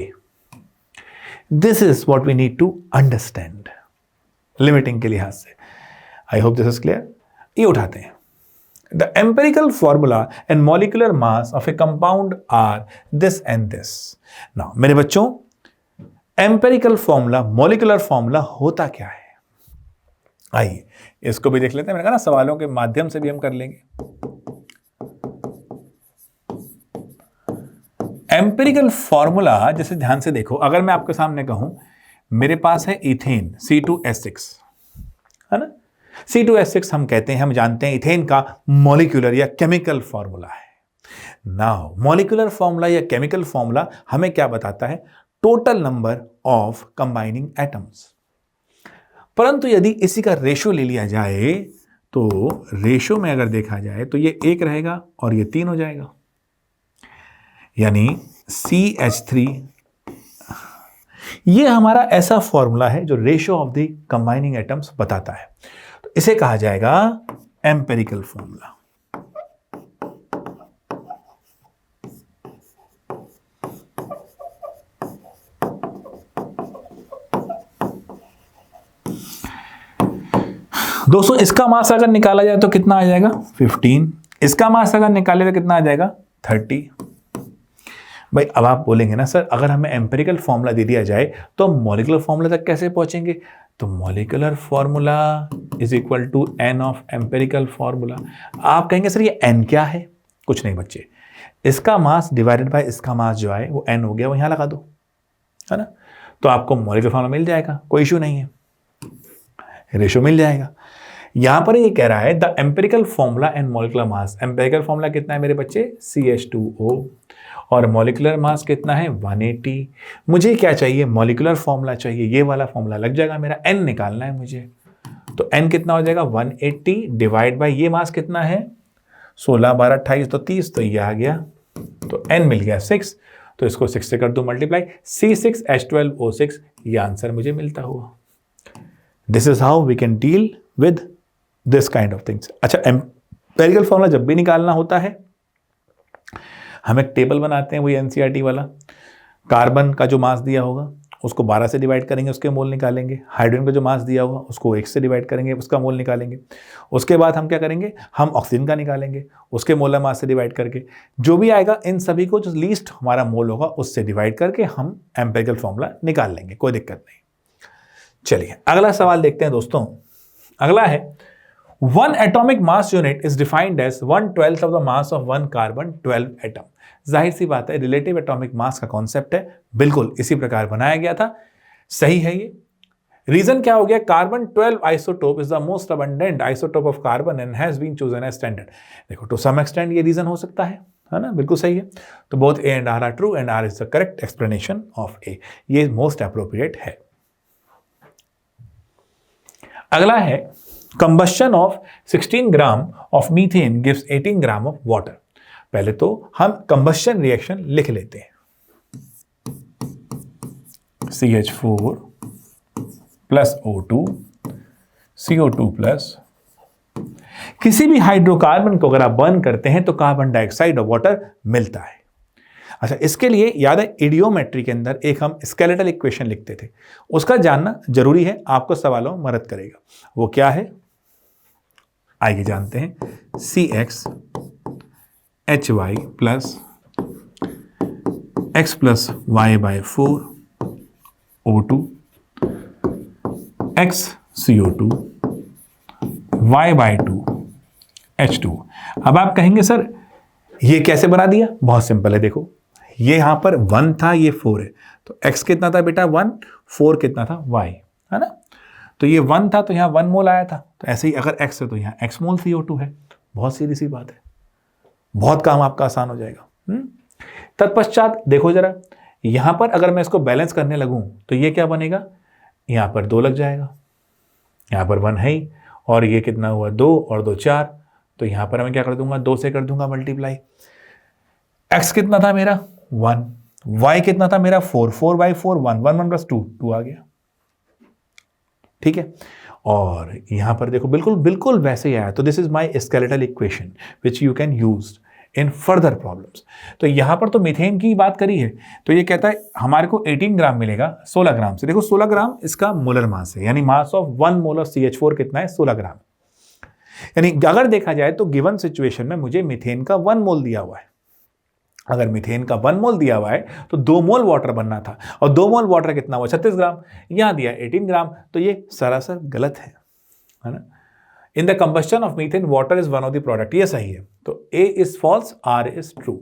This is what we need to understand limiting के लिहाज से। I hope this is clear. ये उठाते हैं, the empirical formula and molecular mass of a compound are this and this. Now मेरे बच्चों, empirical formula, molecular formula होता क्या है? आइए इसको भी देख लेते हैं। मैंने कहा ना, सवालों के माध्यम से भी हम कर लेंगे। एम्पिरिकल फॉर्मूला, जैसे ध्यान से देखो, अगर मैं आपके सामने कहूं मेरे पास है इथेन C2H6, है ना। C2H6 हम कहते हैं, हम जानते हैं इथेन का मॉलिक्यूलर या केमिकल फॉर्मूला है। नाउ मॉलिक्यूलर फॉर्मूला या केमिकल फॉर्मूला हमें क्या बताता है? Total number of combining atoms. परंतु यदि इसी का रेशो ले लिया जाए, तो रेशो में अगर देखा जाए तो ये 1 रहेगा और ये 3 हो जाएगा, यानी CH3। ये हमारा ऐसा फॉर्मूला है जो ratio of the combining atoms बताता है। तो इसे कहा जाएगा एम्पिरिकल फॉर्मूला। दोस्तों, इसका मास अगर निकाला जाए तो कितना आ जाएगा? 15। इसका मास अगर निकाले तो कितना आ जाएगा? 30। भाई अब आप बोलेंगे ना सर, अगर हमें एम्पिरिकल फॉर्मूला दे दिया जाए तो मॉलिक्यूलर फॉर्मूला तक कैसे पहुंचेंगे? तो molecular formula is equal to n of empirical formula. आप कहेंगे सर ये n क्या है? कुछ नहीं बच्चे, इसका मास डिवाइडेड बाय इसका मास जो है वो n हो गया, वो यहां लगा दो, है ना। तो आपको मॉलिक्यूलर फॉर्मूला मिल जाएगा, कोई इशू नहीं है, रेशो मिल जाएगा। यहां पर ये कह रहा है the empirical formula and molecular mass. Empirical formula कितना है मेरे बच्चे? CH2O, और मॉलिक्यूलर मास कितना है? 180। मुझे क्या चाहिए? मॉलिक्यूलर फॉर्मूला चाहिए, ये वाला फॉर्मूला लग जाएगा मेरा, n निकालना है मुझे। तो n कितना हो जाएगा? 180 डिवाइड बाय ये मास कितना है? 16 12 28 तो 30, तो ये आ गया, तो n मिल गया 6, तो इसको 6 से कर दो मल्टीप्लाई, C6H12O6, ये आंसर मुझे मिलता हुआ। This is how we can deal with this kind of things. अच्छा, एम्पिरिकल फॉर्मूला जब भी निकालना होता है, हम एक टेबल बनाते हैं, वही NCERT वाला, कार्बन का जो मास दिया होगा उसको 12 से डिवाइड करेंगे, उसके मोल निकालेंगे। हाइड्रोजन का जो मास दिया होगा उसको 1 से डिवाइड करेंगे, उसका मोल निकालेंगे। उसके बाद हम क्या करेंगे, हम ऑक्सीजन का निकालेंगे, उसके मोलर मास से डिवाइड करके। जो भी आएगा इन सभी को जो लीस्ट हमारा मोल होगा उससे डिवाइड करके हम एम्पिरिकल फॉर्मूला निकाल लेंगे, कोई दिक्कत नहीं। चलिए अगला सवाल देखते हैं दोस्तों। अगला है, 1 atomic mass unit is defined as 1/12 of the mass of 1 carbon 12 atom। जाहिर सी बात है, रिलेटिव एटॉमिक मास का कॉन्सेप्ट है, बिल्कुल इसी प्रकार बनाया गया था। सही है ये। रीजन क्या हो गया, carbon 12 isotope is the most abundant isotope of carbon and has been chosen as standard. देखो टू सम एक्सटेंट ये रीजन हो सकता है ना, बिल्कुल सही है। तो both A and R are true and R is the correct explanation of A, ये मोस्ट अप्रोप्रिएट है। अगला है, combustion of 16 gram of methane gives 18 gram of water। पहले तो हम combustion reaction लिख लेते हैं। CH4 plus O2 CO2 plus, किसी भी हाइड्रोकार्बन को अगर आप बर्न करते हैं तो कार्बन डाइऑक्साइड और वाटर मिलता है। अच्छा, इसके लिए याद है इडियोमेट्री के अंदर एक हम स्केलेटल इक्वेशन लिखते थे, उसका जानना जरूरी है, आपको सवालों में मदद करेगा। वो क्या है आइए जानते हैं। CX HY plus X plus Y/4 O2 X CO2 Y/2 H2। अब आप कहेंगे सर ये कैसे बना दिया, बहुत सिंपल है। देखो ये यहां पर 1 था, ये 4 है, तो x कितना था बेटा 1, 4 कितना था y, है ना। तो ये 1 था तो यहां 1 मोल आया था, तो ऐसे ही अगर x है तो यहां x मोल CO2 है। बहुत सीधी सी बात है, बहुत काम आपका आसान हो जाएगा। तत्पश्चात देखो जरा, यहां पर अगर मैं इसको बैलेंस करने लगूं तो ये क्या बनेगा, यहां पर 2 लग जाएगा, यहां पर 1 है ही, और ये कितना हुआ 2 और 2 4, तो यहां पर मैं क्या कर दूंगा 2 से कर दूंगा मल्टीप्लाई। x कितना था मेरा 1, y कितना था मेरा 4, 4/4 1, 1 1 + 2 2 आ गया। ठीक है, और यहां पर देखो बिल्कुल बिल्कुल वैसे ही आया। तो this is my skeletal equation which you can use in further problems. तो यहां पर तो मीथेन की बात करी है, तो ये कहता है हमारे को 18 ग्राम मिलेगा 16 ग्राम से। देखो 16 ग्राम इसका मोलर मास है, यानी mass of 1 mole of CH4 कितना है 16 ग्राम। यानी अगर देखा जाए तो गिवन सिचुएशन में मुझे मीथेन का 1 मोल दिया हुआ है। अगर मीथेन का 1 मोल दिया हुआ है तो 2 मोल वाटर बनना था, और 2 मोल वाटर कितना हुआ 36 ग्राम, यहां दिया 18 ग्राम, तो ये सरासर गलत है ना। In the combustion of methane water is one of the product, ये सही है। तो A is false, R is true.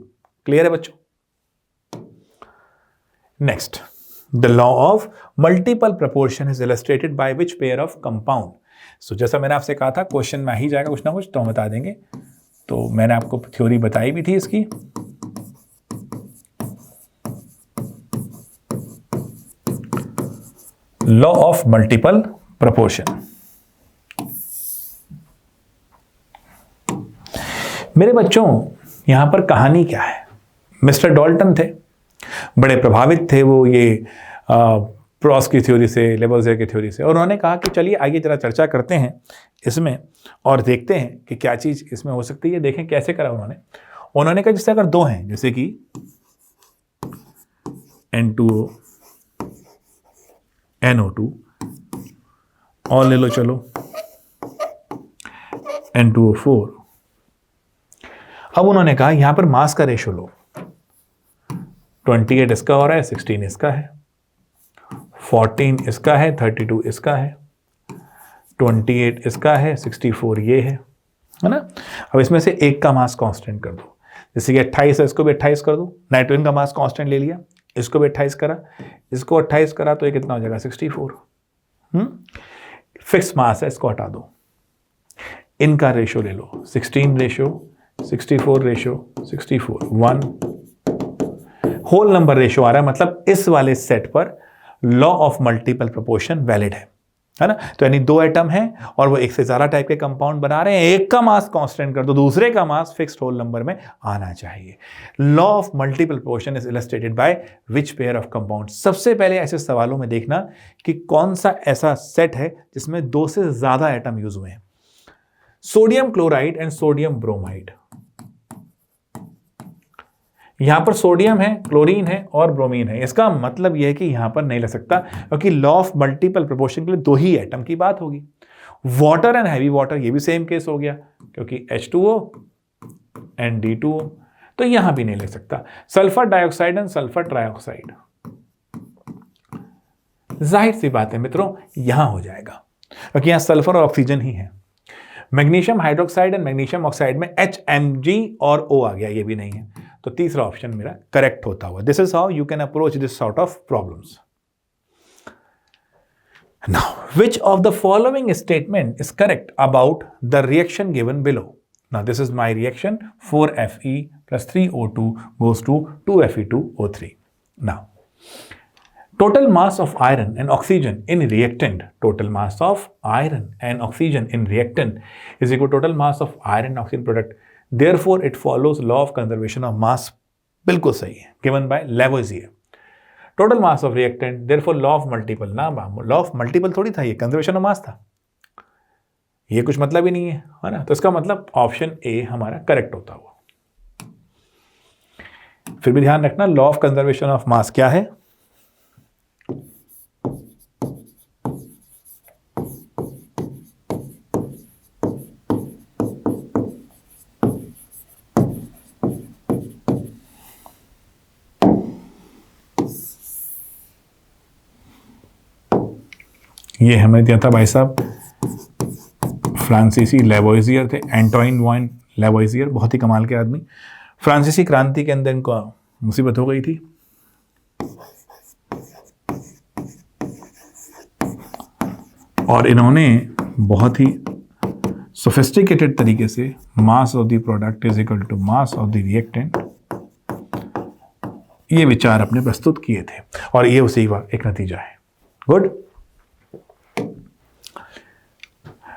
Clear है बच्चों। Next, the law of multiple proportion is illustrated by which pair of compound. So जैसा मैंने आपसे कहा था क्वेश्चन में आ ही जाएगा कुछ ना कुछ, तो हम बता देंगे। तो मैंने आपको थ्योरी बताई भी थी इसकी। Law of multiple proportion. मेरे बच्चों यहां पर कहानी क्या है, मिस्टर डाल्टन थे, बड़े प्रभावित थे वो ये प्रॉस की थ्योरी से, लेबोज़ियर की थ्योरी से, और उन्होंने कहा कि चलिए आइए जरा चर्चा करते हैं इसमें और देखते हैं कि क्या चीज़ इसमें हो सकती है। देखें कैसे करा उन्होंने कहा जैसे अगर 2 हैं, जैसे कि N2O NO2 और ले लो चलो N2O4। अब उन्होंने कहा यहां पर मास का रेशो लो, 28 इसका हो रहा है, 16 इसका है, 14 इसका है, 32 इसका है, 28 इसका है, 64 ये है ना। अब इसमें से एक का मास कांस्टेंट कर दो, जैसे कि 28 है इसको भी 28 कर दो। नाइट्रोजन का मास कांस्टेंट ले लिया, इसको भी 28 करा, इसको 28 करा, तो ये कितना हो जाएगा 64। फिक्स मास है, इसको हटा दो। इनका रेशो ले लो, 16 ratio 64 ratio 64 1 whole number ratio आ रहा है, मतलब इस वाले सेट पर law of multiple proportion valid है ना। तो यानी 2 एटम हैं और वो एक से ज्यादा टाइप के कंपाउंड बना रहे हैं, एक का मास कांस्टेंट कर दो, दूसरे का मास फिक्स्ड होल नंबर में आना चाहिए। Law of multiple proportion is illustrated by which pair of compound. सबसे पहले ऐसे सवालों में देखना कि कौन सा ऐसा सेट है जिसमें 2 से ज्यादा एटम यूज हुए हैं। Sodium chloride and sodium bromide, यहां पर सोडियम है, क्लोरीन है और ब्रोमीन है। इसका मतलब यह है कि यहां पर नहीं लग सकता, क्योंकि लॉ ऑफ मल्टीपल प्रोपोर्शन के लिए 2 ही एटम की बात होगी। वाटर एंड हैवी वाटर, ये भी सेम केस हो गया, क्योंकि H2O एंड D2O, तो यहां भी नहीं ले सकता। Sulphur dioxide and sulphur trioxide, जाहिर सी बात है मित्रों यहां हो जाएगा, क्योंकि यहां सल्फर और ऑक्सीजन ही है। Magnesium hydroxide and magnesium oxide में HMG और O आ गया, ये भी नहीं है, तो तीसरा ऑप्शन मेरा करेक्ट होता हुआ। This is how you can approach this sort of problems. Now, which of the following statement is correct about the reaction given below? Now, this is my reaction, 4Fe plus 3O2 goes to 2Fe2O3. Now, total mass of iron and oxygen in reactant, total mass of iron and oxygen in reactant is equal to total mass of iron and oxygen product. Therefore, it follows law of conservation of mass. बिल्कुल सही है, given by Lavoisier. Total mass of reactant, therefore law of multiple, ना law of multiple थोड़ी था, ये conservation of मास था, ये कुछ मतलब ही नहीं है ना। तो इसका मतलब ऑप्शन ए हमारा करेक्ट होता हुआ। फिर भी ध्यान रखना, लॉ ऑफ कंजर्वेशन ऑफ मास क्या है? ये हमें दिया था भाई साहब फ्रांसीसी लेवोइजियर थे, एंटोइन वॉन लेवोइजियर, बहुत ही कमाल के आदमी। फ्रांसीसी क्रांति के अंदर इनको मुसीबत हो गई थी, और इन्होंने बहुत ही सोफिस्टिकेटेड तरीके से mass of the product is equal to mass of the reactant, ये विचार अपने प्रस्तुत किए थे, और ये उसी का एक नतीजा है। Good.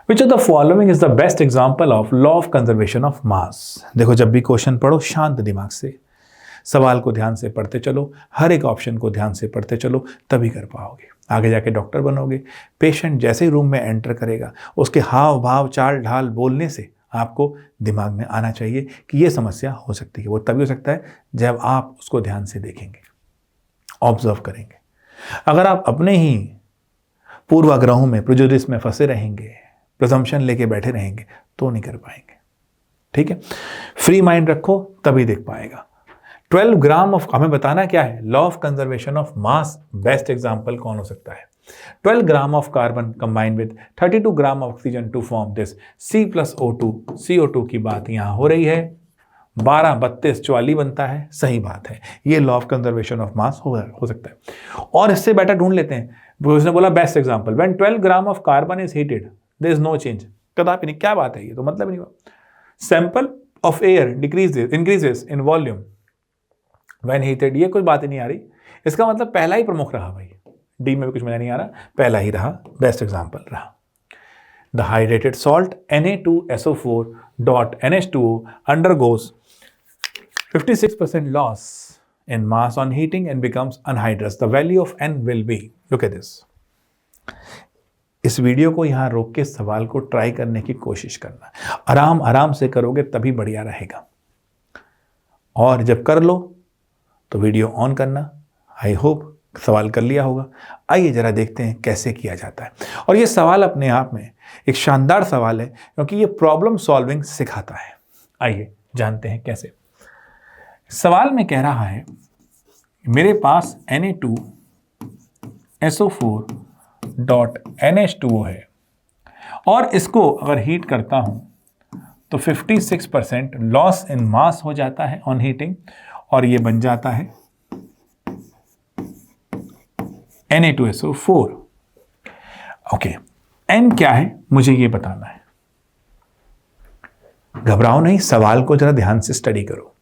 Which of the following is the best example of law of conservation of mass? देखो, जब भी क्वेश्चन पढ़ो शांत दिमाग से, सवाल को ध्यान से पढ़ते चलो, हर एक ऑप्शन को ध्यान से पढ़ते चलो, तभी कर पाओगे। आगे जाके डॉक्टर बनोगे। पेशेंट जैसे ही रूम में एंटर करेगा, उसके हाव भाव चाल ढाल बोलने से आपको दिमाग में आना चाहिए कि ये समस्या हो सकती है। वो तभी हो सकता है जब आप उसको ध्यान से देखेंगे, ऑब्जर्व करेंगे। अगर आप अपने ही पूर्वाग्रहों में, प्रेजुडिस में फंसे रहेंगे, प्रिजम्पशन लेके बैठे रहेंगे, तो नहीं कर पाएंगे। ठीक है, फ्री माइंड रखो, तभी देख पाएगा। 12 ग्राम ऑफ, हमें बताना क्या है, law of conservation of mass. Best example कौन हो सकता है? 12 gram of carbon combined with 32 gram of oxygen to form this C+O2, CO2 की बात यहां हो रही है। 12, 32, 44 बनता है, सही बात है। ये लॉ ऑफ कंजर्वेशन ऑफ मास हो सकता है। और इससे बेटर ढूंढ लेते हैं, उसने बोला best example, when 12 gram of carbon is heated there is no change. कदापि नहीं, क्या बात है, ये तो मतलब नहीं हुआ। Sample of air increases in volume when heated, ये कोई बात ही नहीं आ रही। इसका मतलब पहला ही प्रमुख रहा भाई, डी में भी कुछ मजा नहीं आ रहा, पहला ही रहा, बेस्ट एग्जांपल रहा। The hydrated salt Na2SO4 dot NH2O undergoes 56% loss in mass on heating and becomes anhydrous. The value of N will be, look at this. इस वीडियो को यहाँ रोक के सवाल को ट्राई करने की कोशिश करना, आराम आराम से करोगे तभी बढ़िया रहेगा। और जब कर लो तो वीडियो ऑन करना। आई होप सवाल कर लिया होगा। आइए जरा देखते हैं कैसे किया जाता है। और ये सवाल अपने आप में एक शानदार सवाल है, क्योंकि ये प्रॉब्लम सॉल्विंग सिखाता है। आइए जानते हैं कैसे। सवाल में कह रहा है मेरे पास Na2SO4 डॉट NH2O है, और इसको अगर हीट करता हूं तो 56% लॉस इन मास हो जाता है ऑन हीटिंग, और ये बन जाता है Na2SO4। ओके, N क्या है मुझे ये बताना है। घबराओ नहीं, सवाल को जरा ध्यान से स्टडी करो।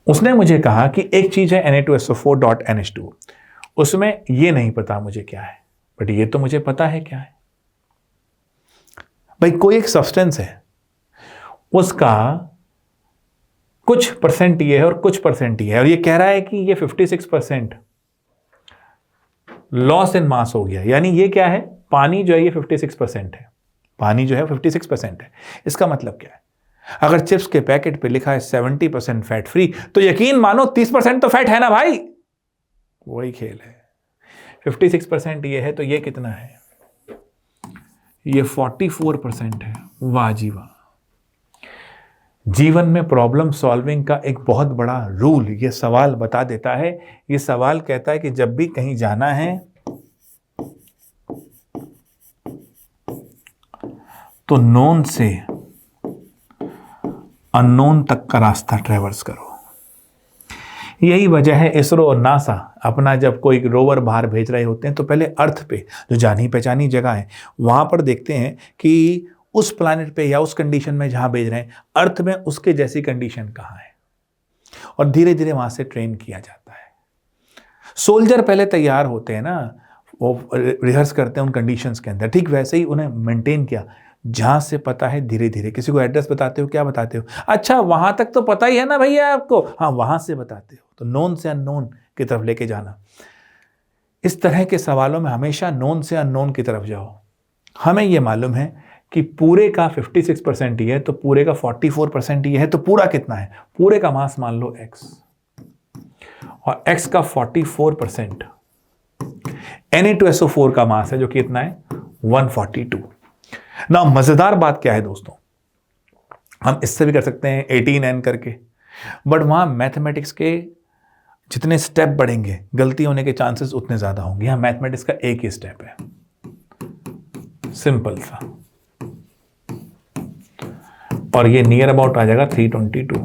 उसने मुझे कहा कि एक चीज है Na2SO4 डॉट NH2O, उसमें ये नहीं पता मुझे क्या है, बट ये तो मुझे पता है क्या है। भाई कोई एक सब्सटेंस है, उसका कुछ परसेंट ये है और कुछ परसेंट ये है, और ये कह रहा है कि ये 56% लॉस इन मास हो गया। यानी ये क्या है, पानी जो है ये 56% है, पानी जो है 56% है। इसका मतलब क्या है? अगर चिप्स के पैकेट पे लिखा है 70% फैट फ्री, तो यकीन मानो 30% तो फैट है ना भाई। वही खेल है। 56% ये है, तो ये कितना है? ये 44% है। वाह जी वाह। जीवन में प्रॉब्लम सॉल्विंग का एक बहुत बड़ा रूल ये सवाल बता देता है। ये सवाल कहता है कि जब भी कहीं जाना है तो नोन से अननोन तक का रास्ता ट्रेवर्स करो। यही वजह है इसरो और नासा अपना जब कोई रोवर बाहर भेज रहे होते हैं तो पहले अर्थ पे जो जानी पहचानी जगह है वहां पर देखते हैं कि उस प्लैनेट पे या उस कंडीशन में जहां भेज रहे हैं अर्थ में उसके जैसी कंडीशन कहां है, और धीरे धीरे वहां से ट्रेन किया जाता है। सोल्जर पहले तैयार होते हैं ना, वो रिहर्स करते हैं उन कंडीशंस के अंदर, ठीक वैसे ही उन्हें मेंटेन किया जहां से पता है धीरे धीरे। किसी को एड्रेस बताते हो, क्या बताते हो? अच्छा वहां तक तो पता ही है ना भैया आपको, हाँ वहां से बताते हो। तो नोन से अननोन की तरफ लेके जाना। इस तरह के सवालों में हमेशा नोन से अननोन की तरफ जाओ। हमें यह मालूम है कि पूरे का 56% ही है, तो पूरे का 44% ही है, तो पूरा कितना है? पूरे का मास मान लो x, और x का 44% Na2SO4 का मास है जो कि कितना है? 142। ना मजेदार बात क्या है दोस्तों, हम इससे भी कर सकते हैं 18n करके, बट वहां मैथमेटिक्स के जितने स्टेप बढ़ेंगे गलती होने के चांसेस उतने ज्यादा होंगे। यहां मैथमेटिक्स का एक ही स्टेप है, सिंपल सा, और ये नियर अबाउट आ जाएगा 322।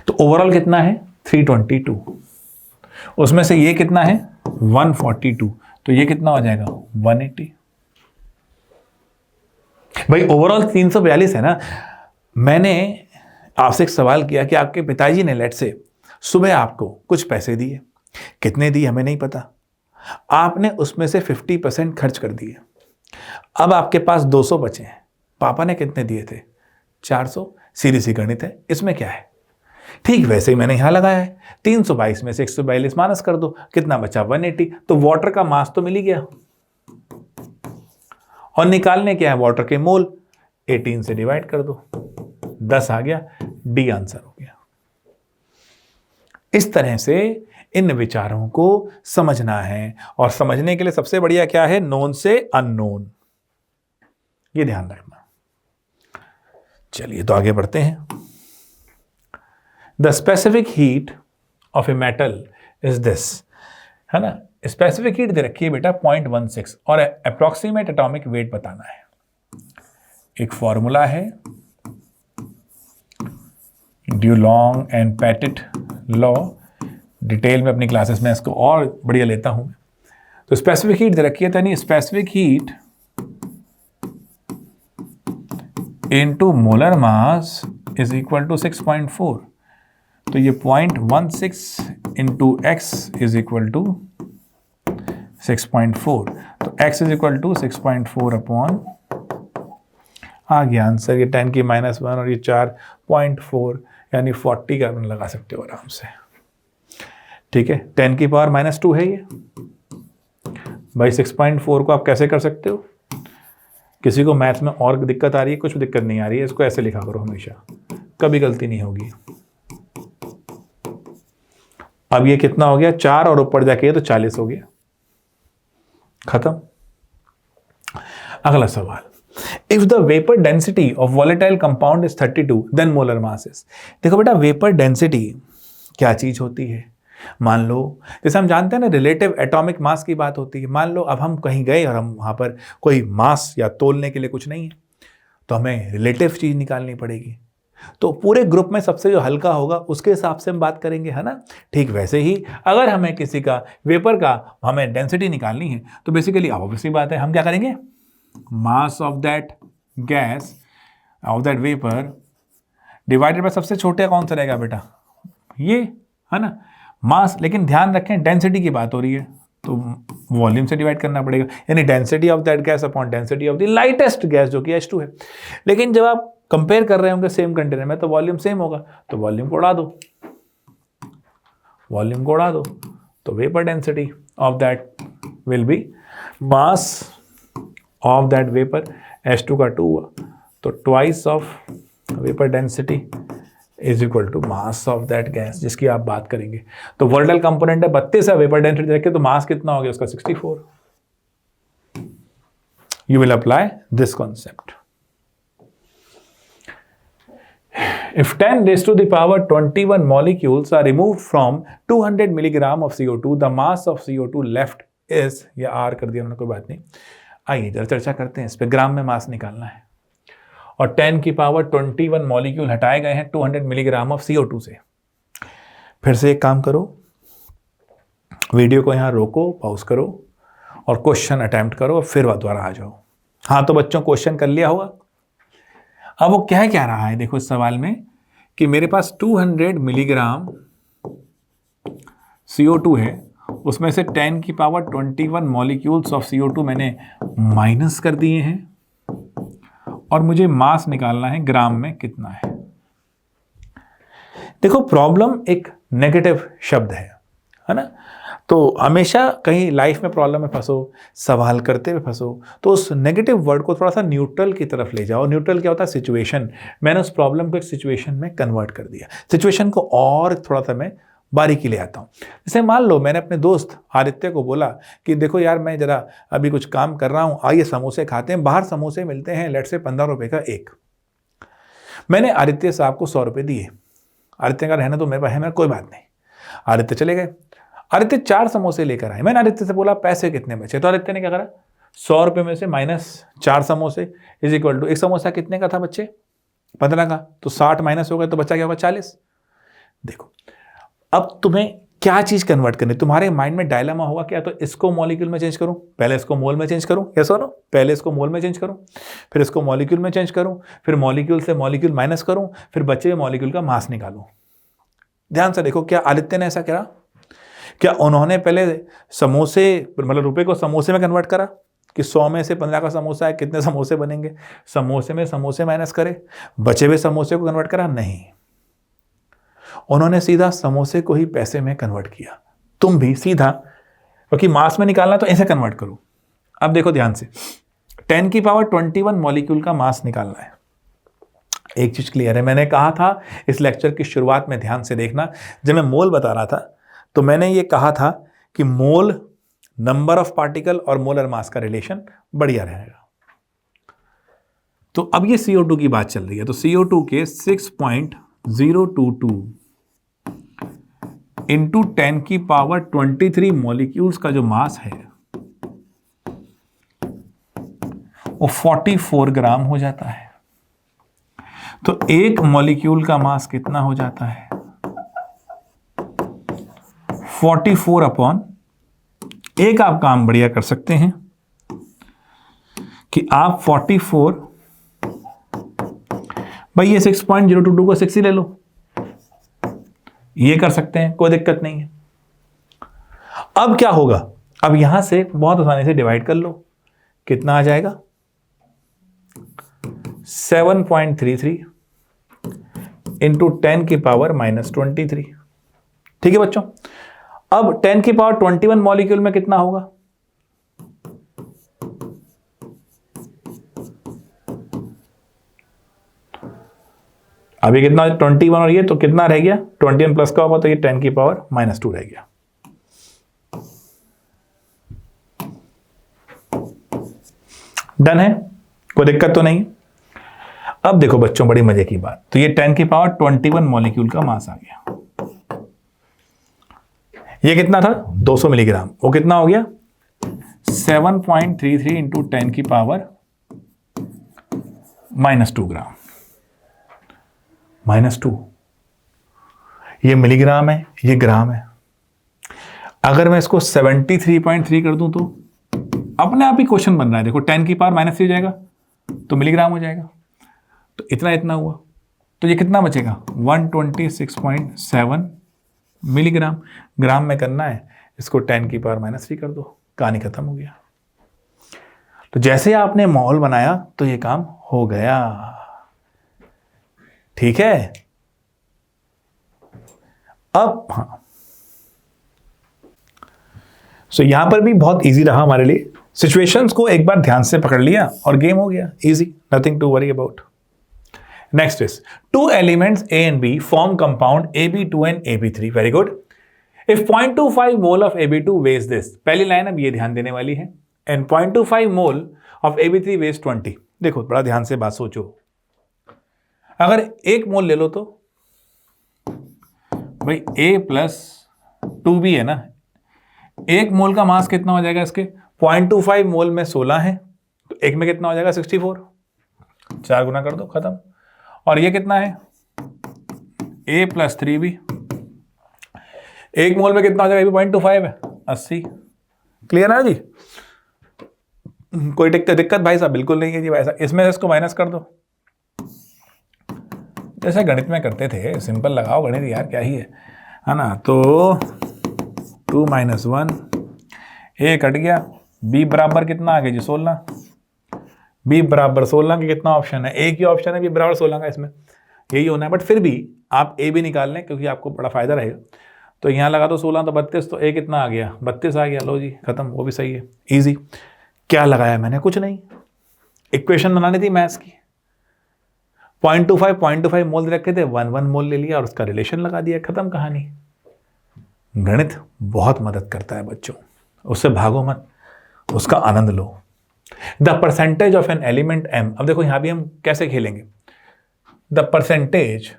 तो ओवरऑल कितना है? 322। उसमें से ये कितना है? 142। तो ये कितना हो जाएगा? 180। भाई ओवरऑल 342 है ना। मैंने आपसे एक सवाल किया कि आपके पिताजी ने लेट से सुबह आपको कुछ पैसे दिए, कितने दिए हमें नहीं पता, आपने उसमें से 50% खर्च कर दिए। अब आपके पास 200 बचे हैं, पापा ने कितने दिए थे? 400। सीधी सी गणित है, इसमें क्या है? ठीक वैसे ही मैंने यहां लगाया है, 322 में से 142 माइनस कर दो, कितना बचा? 180। तो वाटर का मास तो मिल ही गया, और निकालने क्या है? वाटर के मोल। 18 से डिवाइड कर दो, 10 आ गया, डी आंसर हो गया। इस तरह से इन विचारों को समझना है, और समझने के लिए सबसे बढ़िया क्या है? नोन से अननोन, ये ध्यान रखना। चलिए तो आगे बढ़ते हैं। The specific heat of a metal is this, है ना। स्पेसिफिक हीट दे रखी है बेटा 0.16, और अप्रोक्सीमेट एटॉमिक वेट बताना है। एक फॉर्मूला है, ड्यूलॉन्ग एंड पेटिट लॉ। डिटेल में अपनी क्लासेस में इसको और बढ़िया लेता हूं। तो स्पेसिफिक हीट दे रखी है, यानी specific heat into molar mass is equal to 6.4। तो ये 0.16 into x is equal to 6.4। तो x is equal to 6.4 upon, आ गया आंसर, ये 10 की -1 और ये 4.4, यानी 40 का अपन लगा सकते हो आराम से। ठीक है, 10 की पावर -2 है ये भाई। 6.4 को आप कैसे कर सकते हो? किसी को मैथ्स में और दिक्कत आ रही है? कुछ दिक्कत नहीं आ रही है, इसको ऐसे लिखा करो हमेशा, कभी गलती नहीं होगी। अब ये कितना हो गया? 4 और ऊपर जाके तो 40 हो गया, खत्म। अगला सवाल, if the vapour density of volatile compound is 32 then molar mass is. देखो बेटा, वेपर डेंसिटी क्या चीज होती है? मान लो जैसे हम जानते हैं ना, रिलेटिव एटॉमिक मास की बात होती है। मान लो अब हम कहीं गए और हम वहां पर कोई मास या तोलने के लिए कुछ नहीं है, तो हमें रिलेटिव चीज निकालनी पड़ेगी। तो पूरे ग्रुप में सबसे जो हल्का होगा उसके हिसाब से हम बात करेंगे, है ना। ठीक वैसे ही अगर हमें किसी का वेपर का हमें डेंसिटी निकालनी है, तो बेसिकली ऑब्वियसली बात है हम क्या करेंगे? मास of that gas, of that vapour divided by सबसे छोटे कौन सा रहेगा बेटा? ये, है ना, मास। लेकिन ध्यान रखें डेंसिटी की बात हो रही है, तो वॉल्यूम से डिवाइड करना पड़ेगा, यानी density of that gas upon density of the lightest gas जो कि H2 है। लेकिन जब आप कंपेयर कर रहे होंगे सेम कंटेनर में, तो वॉल्यूम सेम होगा, तो वॉल्यूम को उड़ा दो, वॉल्यूम को उड़ा दो, तो vapour density of that will be mass of that vapour, H2 का 2 हुआ, तो twice of vapour density is equal to mass of that gas, जिसकी आप बात करेंगे। तो वर्डल कंपोनेंट है 32 है, वेपर डेंसिटी देखें तो मास कितना हो गया उसका 64। You will apply this concept. If 10 raised to the power 21 molecules are removed from 200 milligram of CO2, the mass of CO2 left is, या R कर दिया उन्होंने, कोई बात नहीं। आइए जरा चर्चा करते हैं इस पे। ग्राम में मास निकालना है और 10 की पावर 21 मॉलिक्यूल हटाए गए हैं 200 मिलीग्राम ऑफ CO2 से। फिर से एक काम करो, वीडियो को यहाँ रोको, पॉज करो और क्वेश्चन अटेम्प्ट करो और फिर दोबारा आ जाओ। हाँ तो बच्चों क्वेश्चन कर लिया होगा। अब वो क्या रहा है, देखो इस सवाल में कि मेरे पास 200 मिलीग्राम CO2 है, उसमें से 10 की पावर 21 मॉलिक्यूल्स ऑफ CO2 मैंने माइनस कर दिए हैं और मुझे मास निकालना है ग्राम में कितना है। देखो प्रॉब्लम एक नेगेटिव शब्द है ना, तो हमेशा कहीं लाइफ में प्रॉब्लम में फंसो, सवाल करते हुए फंसो, तो उस नेगेटिव वर्ड को थोड़ा सा न्यूट्रल की तरफ ले जाओ। न्यूट्रल क्या होता है? सिचुएशन। मैंने उस प्रॉब्लम को एक सिचुएशन में कन्वर्ट कर दिया। सिचुएशन को और थोड़ा सा मैं बारीकी ले आता हूँ। जैसे मान लो मैंने अपने दोस्त आदित्य को बोला कि देखो यार मैं जरा अभी कुछ काम कर रहा हूँ, आइए समोसे खाते हैं। बाहर समोसे मिलते हैं लेट से 15 रुपये का एक। मैंने आदित्य साहब को 100 रुपये दिए। आदित्य का रहना तो मेरे पास है, मेरा कोई बात नहीं। आदित्य चले गए। आदित्य 4 समोसे लेकर आए। मैंने आदित्य से बोला पैसे कितने बचे, तो आदित्य ने क्या करा, 100 रुपये में से माइनस 4 समोसे इज इक्वल टू, एक समोसा कितने का था बच्चे? 15 का, तो 60 माइनस हो गया तो बच्चा क्या होगा? 40। देखो अब तुम्हें क्या चीज कन्वर्ट करनी, तुम्हारे माइंड में डायलेमा होगा क्या, तो इसको मॉलिक्यूल में चेंज करूं, पहले इसको मोल में चेंज करूं, यस और नो? पहले इसको मोल में चेंज करूं, फिर इसको मॉलिक्यूल में चेंज करूं, फिर मॉलिक्यूल से मॉलिक्यूल माइनस करूं, फिर बचे हुए मॉलिक्यूल का मास निकालूं। ध्यान से देखो, क्या आदित्य ने ऐसा करा? क्या उन्होंने पहले समोसे मतलब रुपए को समोसे में कन्वर्ट करा कि 100 में से 15 का समोसा है, कितने समोसे बनेंगे? समोसे में समोसे माइनस करे, बचे हुए समोसे को कन्वर्ट करा? नहीं, उन्होंने सीधा समोसे को ही पैसे में कन्वर्ट किया। तुम भी सीधा, क्योंकि मास में निकालना तो ऐसे कन्वर्ट करो। अब देखो ध्यान से, 10 की पावर 21 मॉलिक्यूल का मास निकालना है। एक चीज क्लियर है, मैंने कहा था इस लेक्चर की शुरुआत में, ध्यान से देखना, जब मैं मोल बता रहा था तो मैंने ये कहा था कि मोल नंबर ऑफ पार्टिकल और मोलर मास का रिलेशन बढ़िया रहेगा। तो अब ये CO2 की बात चल रही है, तो CO2 के 6.022 इंटू 10 की पावर 23 मॉलिक्यूल्स का जो मास है वो 44 ग्राम हो जाता है। तो एक मॉलिक्यूल का मास कितना हो जाता है? 44 अपॉन एक। आप काम बढ़िया कर सकते हैं कि आप 44, भाई ये 6.022 को 6 ही ले लो, ये कर सकते हैं, कोई दिक्कत नहीं है। अब क्या होगा, अब यहां से बहुत आसानी से डिवाइड कर लो, कितना आ जाएगा? 7.33 इंटू 10 की पावर -23। ठीक है बच्चों, अब 10 की पावर 21 मॉलिक्यूल में कितना होगा? अभी कितना? 21 और ये, तो कितना रह गया? 21 प्लस का होगा तो ये 10 की पावर -2 रह गया। डन है, कोई दिक्कत तो नहीं। अब देखो बच्चों, बड़ी मजे की बात, तो ये 10 की पावर 21 मॉलिक्यूल का मास आ गया। ये कितना था? 200 मिलीग्राम, वो कितना हो गया? 7.33 इंटू 10 की पावर -2 ग्राम। -2, ये मिलीग्राम है, ये ग्राम है। अगर मैं इसको 73.3 कर दूं तो अपने आप ही क्वेश्चन बन रहा है। देखो 10 की पावर -3 हो जाएगा तो मिलीग्राम हो जाएगा, तो इतना हुआ। तो ये कितना बचेगा? 126.7 मिलीग्राम। ग्राम में करना है, इसको 10 की पावर -3 कर दो, कहानी खत्म हो गया। तो जैसे आपने माहौल बनाया तो ये काम हो गया। ठीक है, अब हाँ, सो यहां पर भी बहुत इजी रहा हमारे लिए। सिचुएशंस को एक बार ध्यान से पकड़ लिया और गेम हो गया easy, nothing to worry about. Next is 2 elements A and B form compound AB2 and AB3. Very good. If 0.25 mole of AB2 weighs this, पहली लाइन अब ये ध्यान देने वाली है, and 0.25 mole of AB3 weighs 20. देखो बड़ा ध्यान से बात सोचो, अगर 1 मोल ले लो तो भाई A प्लस 2B है ना, 1 मोल का मास कितना हो जाएगा इसके, 0.25 मोल में 16 है तो एक में कितना हो जाएगा 64, 4 गुना कर दो खत्म. और ये कितना है A प्लस 3B, 1 मोल में कितना हो जाएगा, 0.25 है 80. क्लियर ना जी, कोई दिक्कत भाई साहब बिल्कुल नहीं है जी भाई साहब. इसमें इसको माइनस कर दो जैसे गणित में करते थे, सिंपल लगाओ गणित यार, क्या ही है ना. तो 2 - 1, A कट गया, B बराबर कितना आ गया जी 16, B बराबर 16 के कितना ऑप्शन है, एक ही ऑप्शन है B बराबर 16 का, इसमें यही होना है. बट फिर भी आप A भी निकाल लें क्योंकि आपको बड़ा फायदा रहेगा. तो यहाँ लगा दो 16 तो 32, तो A कितना आ गया 32 आ गया, लो जी खत्म, वो भी सही है, इजी. क्या लगाया मैंने, कुछ नहीं, इक्वेशन बनानी थी मैथ्स की. 0.25 मोल रखे थे, 1 मोल ले लिया और उसका रिलेशन लगा दिया, खत्म कहानी. गणित बहुत मदद करता है बच्चों, उससे भागो मत, उसका आनंद लो. The percentage of an element M, अब देखो यहां भी हम कैसे खेलेंगे. The percentage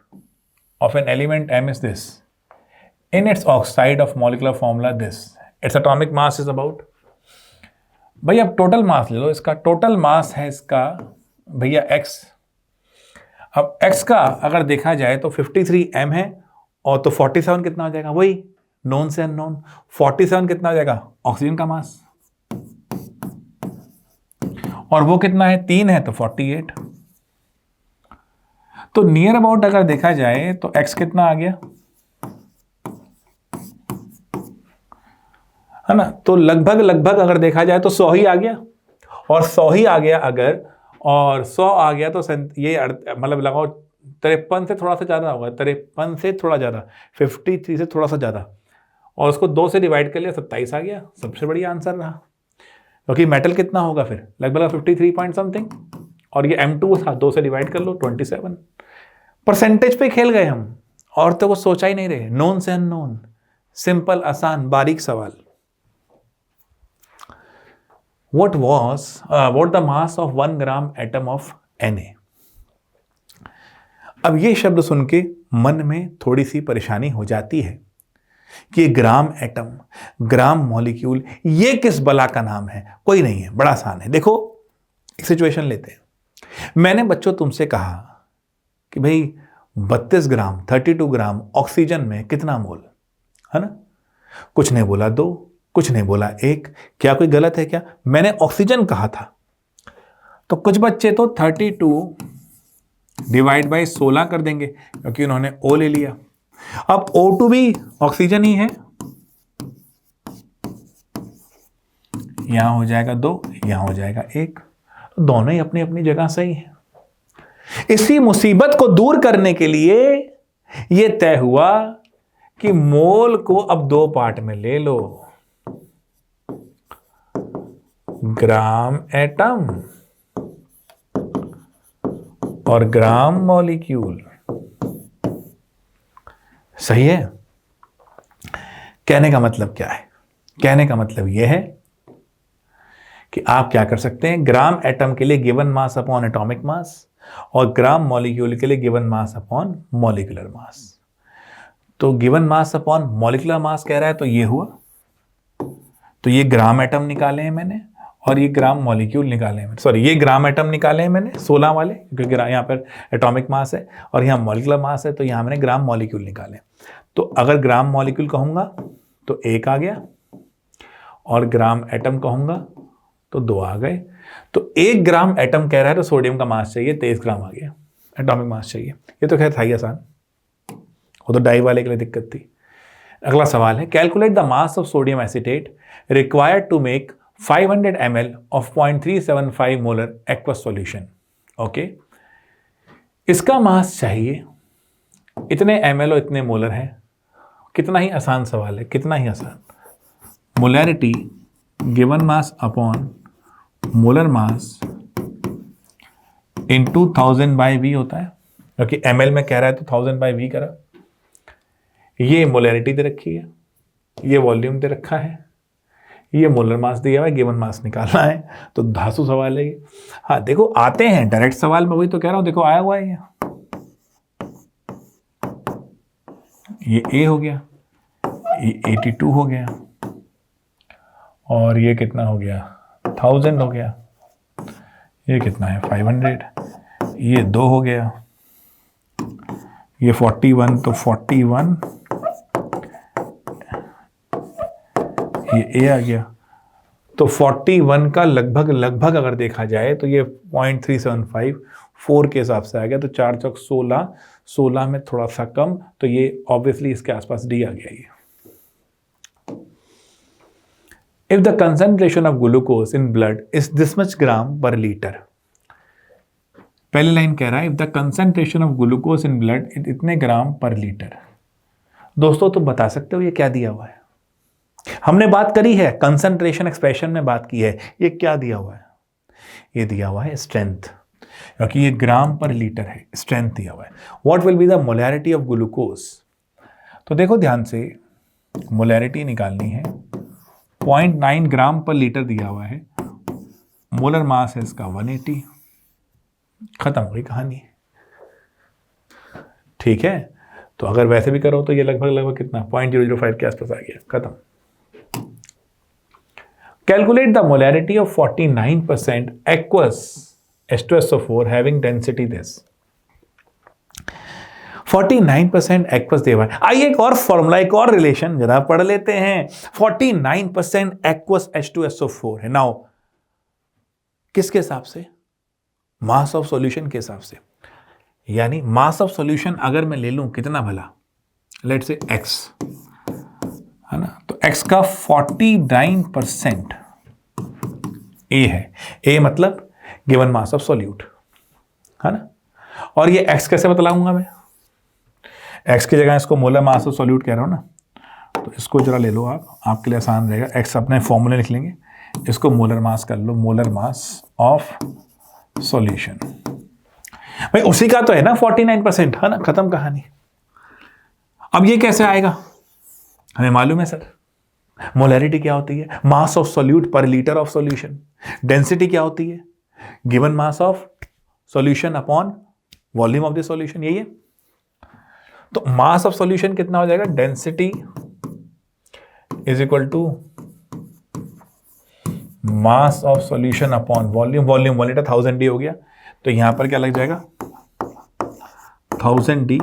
of an element M is this, in its oxide of molecular formula this, its atomic mass is about, भैया अब टोटल मास ले लो, इसका टोटल मास है इसका भैया X. अब X का अगर देखा जाए तो 53 M है, और तो 47 कितना हो जाएगा, वही नोन से अननोन. 47 कितना हो जाएगा ऑक्सीजन का मास, और वो कितना है 3 है तो 48. तो नियर अबाउट अगर देखा जाए तो X कितना आ गया है ना, तो लगभग अगर देखा जाए तो 100 ही आ गया, और 100 ही आ गया अगर, और 100 आ गया तो ये मतलब लगाओ 53 से थोड़ा सा ज़्यादा होगा, 53 से थोड़ा ज़्यादा, 53 से थोड़ा सा ज़्यादा, और उसको 2 से डिवाइड कर लिया 27 आ गया, सबसे बढ़िया आंसर रहा. क्योंकि मेटल कितना होगा फिर लगभग 53 पॉइंट समथिंग, और ये M2 था, 2 से डिवाइड कर लो 27. परसेंटेज पे खेल गए हम, और तो कुछ सोचा ही नहीं रहे, नोन से अननोन, सिंपल आसान बारीक सवाल. What the mass of 1 gram atom of Na? अब ये शब्द सुन के मन में थोड़ी सी परेशानी हो जाती है कि ग्राम एटम, ग्राम मॉलिक्यूल, ये किस बला का नाम है. कोई नहीं है, बड़ा आसान है. देखो एक सिचुएशन लेते हैं. मैंने बच्चों तुमसे कहा कि भाई 32 ग्राम 32 ग्राम ऑक्सीजन में कितना मोल है ना, कुछ नहीं बोला 2, कुछ नहीं बोला 1, क्या कोई गलत है क्या. मैंने ऑक्सीजन कहा था, तो कुछ बच्चे तो 32 डिवाइड बाई 16 कर देंगे क्योंकि उन्होंने O ले लिया. अब O2 भी ऑक्सीजन ही है, यहां हो जाएगा 2, यहां हो जाएगा 1, तो दोनों ही अपनी अपनी जगह सही है. इसी मुसीबत को दूर करने के लिए यह तय हुआ कि मोल को अब 2 पार्ट में ले लो, ग्राम एटम और ग्राम मॉलिक्यूल. सही है. कहने का मतलब क्या है, कहने का मतलब यह है कि आप क्या कर सकते हैं, ग्राम एटम के लिए given mass upon atomic mass, और ग्राम मॉलिक्यूल के लिए given mass upon molecular mass. तो given mass upon molecular mass कह रहा है तो ये हुआ, तो ये ग्राम एटम निकाले हैं मैंने, और ये ग्राम मॉलिक्यूल निकाले हैं, सॉरी ये ग्राम एटम निकाले हैं मैंने 16 वाले, क्योंकि यहाँ पर एटॉमिक मास है और यहाँ मॉलिक्यूलर मास है, तो यहाँ मैंने ग्राम मॉलिक्यूल निकाले. तो अगर ग्राम मॉलिक्यूल कहूँगा तो 1 आ गया, और ग्राम एटम कहूँगा तो 2 आ गए. तो 1 ग्राम एटम कह रहा है तो सोडियम का मास चाहिए 23 ग्राम आ गया, एटॉमिक मास चाहिए. ये तो खैर था ही आसान, वो तो डाई वाले के लिए दिक्कत थी. अगला सवाल है, calculate the mass of sodium acetate required to make 500 ml of 0.375 molar aqueous solution. Okay, इसका मास चाहिए, इतने ml और इतने मोलर है. कितना ही आसान सवाल है, कितना ही आसान. Molarity given mass upon molar mass in 2000 by V होता है. क्योंकि ml में कह रहा है तो 1000/V करा। ये मोलैरिटी दे रखी है, ये वॉल्यूम दे रखा है, ये मोलर मास दिया हुआ है, गिवन मास निकालना है। तो धांसू सवाल है ये। हाँ देखो आते हैं डायरेक्ट सवाल में, वही तो कह रहा हूं, देखो आया हुआ है ये A हो गया, ये 82 हो गया, और ये कितना हो गया 1000 हो गया, ये कितना है 500, ये 2 हो गया, ये 41 तो 41, ये A आ गया। तो 41 का लगभग अगर देखा जाए तो ये 0.375 4 के हिसाब से आ गया। तो 4 चौक 16, 16 में थोड़ा सा कम, तो ये ऑब्वियसली इसके आसपास D आ गया ये। If the concentration of glucose in blood is this much gram per liter, पहली लाइन कह रहा है if the concentration of glucose in blood इतने ग्राम पर लीटर। दोस्तों तो बता सकते हो ये क्या दिया हुआ है? हमने बात करी है कंसंट्रेशन एक्सप्रेशन में बात की है, ये क्या दिया हुआ है? ये दिया हुआ है स्ट्रेंथ, क्योंकि ये ग्राम पर लीटर है, स्ट्रेंथ दिया हुआ है। What will be the molarity of glucose? तो देखो ध्यान से, मोलैरिटी निकालनी है, 0.9 ग्राम पर लीटर दिया हुआ है, मोलर मास है इसका 180, खत्म हो गई कहानी। ठीक है, तो अगर वैसे भी करो तो ये लगभग कितना 0.005 के आसपास आ गया, खत्म। Calculate the molarity of 49% aqueous H2SO4 having density this. 49% aqueous दिया हुआ है। आइए एक और फॉर्मूला, एक और रिलेशन जरा पढ़ लेते हैं। 49% aqueous H2SO4 है। नाउ किसके हिसाब से? मास ऑफ सॉल्यूशन के हिसाब से। यानी मास ऑफ सॉल्यूशन अगर मैं ले लूं कितना भला, लेट्स से x है ना, तो x का 49% A है। A मतलब गिवन मास ऑफ सॉल्यूट है ना, और ये x कैसे बतलाऊंगा मैं? x की जगह इसको मोलर मास ऑफ सॉल्यूट कह रहा हूं ना, तो इसको जरा ले लो आप, आपके लिए आसान रहेगा। x अपने फॉर्मूले लिख लेंगे, इसको मोलर मास कर लो, मोलर मास ऑफ सॉल्यूशन। भाई उसी का तो है ना 49%, है ना, खत्म कहानी। अब ये कैसे आएगा? हमें मालूम है सर, मोलैरिटी क्या होती है? Mass of solute per litre of solution. Density क्या होती है? Given mass of solution upon volume of the solution, यही है। तो मास ऑफ सॉल्यूशन कितना हो जाएगा? Density is equal to mass of solution upon volume. Volume 1 litre 1000 D हो गया, तो यहां पर क्या लग जाएगा 1000 D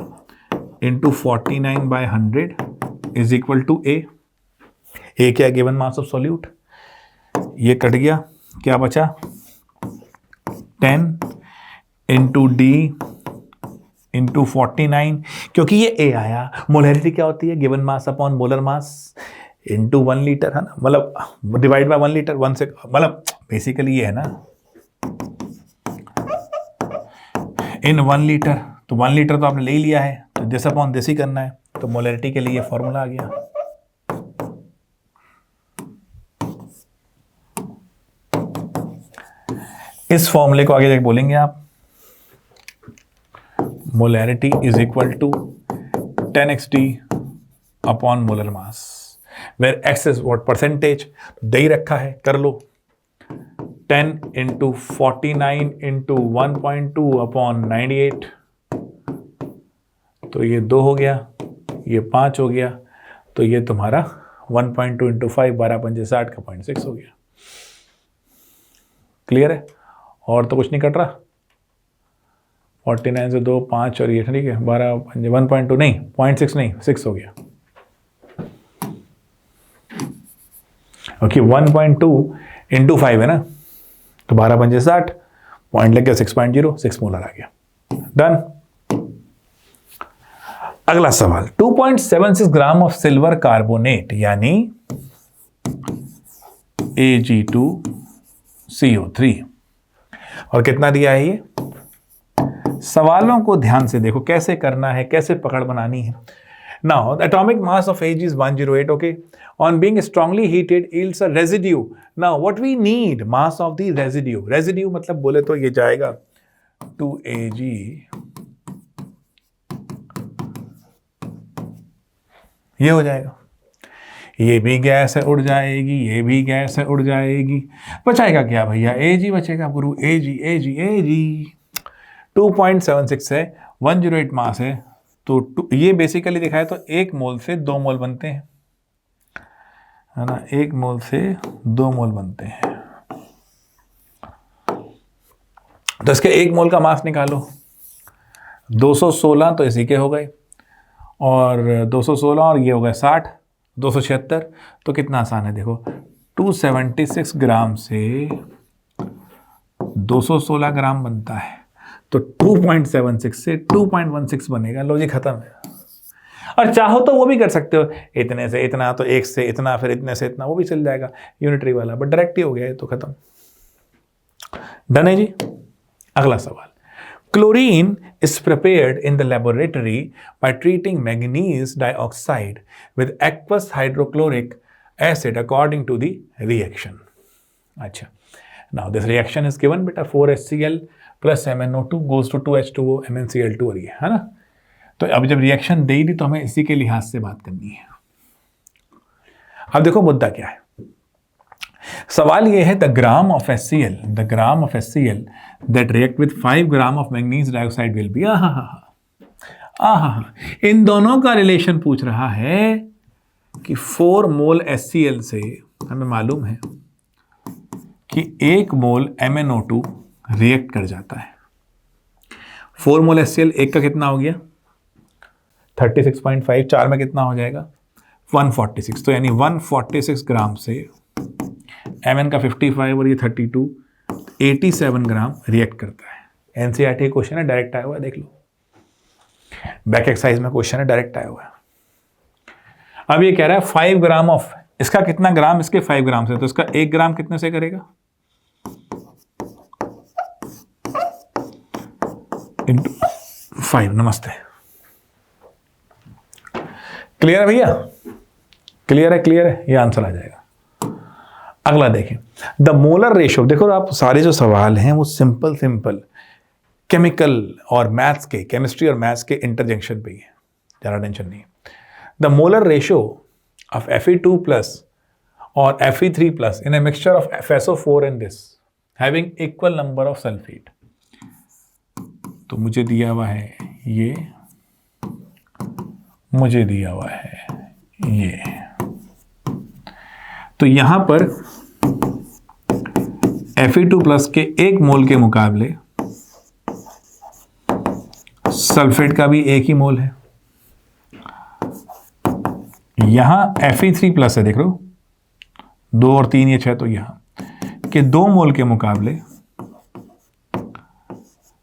into 49/100 is equal to A। A क्या? Given mass of solute. ये कट गया, क्या बचा 10 इंटू D इंटू 49, क्योंकि ये A आया। मोलैरिटी क्या होती है? Given mass upon molar mass into 1 litre, है ना, मतलब डिवाइड बाय 1 लीटर, 1 से मतलब बेसिकली ये है ना इन 1 लीटर, तो 1 लीटर तो आपने ले ही लिया है, तो दिस अपॉन दिस ही करना है। तो मोलैरिटी के लिए ये फॉर्मूला आ गया। इस फॉर्मूले को आगे जाके बोलेंगे आप, molarity is equal to 10xD upon molar mass, where x is what percentage, दे ही रखा है, कर लो। 10 इंटू 49 इंटू 1.2 अपॉन 98, तो ये 2 हो गया, ये 5 हो गया, तो ये तुम्हारा 1.2 इंटू 5 12×5 60 का 0.6 हो गया। क्लियर है? और तो कुछ नहीं कट रहा। 49 से 2 5 और ये ठीक है, 12 1.2 नहीं 0.6 नहीं 6 हो गया। ओके 1.2 इंटू 5 है ना, तो 12×5 60, पॉइंट लग गया 6.0, 6 मोलर आ गया। डन। अगला सवाल, 2.76 ग्राम ऑफ सिल्वर कार्बोनेट यानी Ag2CO3, और कितना दिया है ये? सवालों को ध्यान से देखो कैसे करना है, कैसे पकड़ बनानी है। Now, the atomic mass of Ag is 108, okay? On being strongly heated, yields a residue. Now, what we need? Mass of the residue. Residue मतलब बोले तो ये जाएगा 2Ag ये हो जाएगा, ये भी गैस है उड़ जाएगी, ये भी गैस है उड़ जाएगी, बचाएगा क्या भैया, Ag बचेगा गुरु, Ag 2.76 है, 108 मास है, तो ये बेसिकली दिखाए तो 1 मोल से 2 मोल बनते हैं, है ना, 1 मोल से 2 मोल बनते हैं। तो इसके 1 मोल का मास निकालो, 216 तो इसी के हो गए, और 216 और ये हो गए 60, 276, तो कितना आसान है देखो, 276 ग्राम से 216 ग्राम बनता है, तो 2.76 से 2.16 बनेगा, लो जी खत्म है। और चाहो तो वो भी कर सकते हो, इतने से इतना, तो 1 से इतना, फिर इतने से इतना, वो भी चल जाएगा यूनिटरी वाला, बट डायरेक्ट ही हो गया है तो खत्म। डन है जी। अगला सवाल, chlorine is prepared in the laboratory by treating manganese dioxide with aqueous hydrochloric acid according to the reaction. अच्छा, now this reaction is given beta 4HCl plus MnO2 goes to 2H2O MnCl2 और ये है ना। तो अब जब reaction दे दी तो हमें इसी के लिहाज से बात करनी है। अब देखो मुद्दा क्या है, सवाल ये है, the gram of HCl that react with 5 gram of manganese dioxide will be, इन दोनों का रिलेशन पूछ रहा है कि 4 मोल HCl से हमें मालूम है कि 1 मोल MnO2 रिएक्ट कर जाता है। 4 मोल HCl, एक का कितना हो गया 36.5, 4 में कितना हो जाएगा 146, तो यानी 146 ग्राम से Mn का 55 और ये 32, 87 ग्राम रिएक्ट करता है। एनसीईआरटी क्वेश्चन है, डायरेक्ट आया हुआ है, देख लो, बैक एक्सरसाइज में क्वेश्चन है, डायरेक्ट आया हुआ है। अब ये कह रहा है 5 ग्राम ऑफ, इसका कितना ग्राम, इसके 5 ग्राम से, तो इसका 1 ग्राम कितने से करेगा, इंटू 5। नमस्ते, क्लियर है भैया, क्लियर है, ये आंसर आ जाएगा। अगला देखें, द मोलर रेशियो, देखो आप सारे जो सवाल हैं वो सिंपल केमिकल और मैथ्स के, केमिस्ट्री और मैथ्स के इंटरजेक्शन पे ही है, ज़्यादा टेंशन नहीं है। The molar ratio of Fe2+ और Fe3+ in a mixture of FeSO4 and this having equal number of sulphate, तो मुझे दिया हुआ है ये, मुझे दिया हुआ है ये, तो यहां पर Fe2+ के 1 मोल के मुकाबले सल्फेट का भी 1 ही मोल है। यहां Fe3+ है, देख रहे हो, 2 और 3 ये 6, तो यहां के 2 मोल के मुकाबले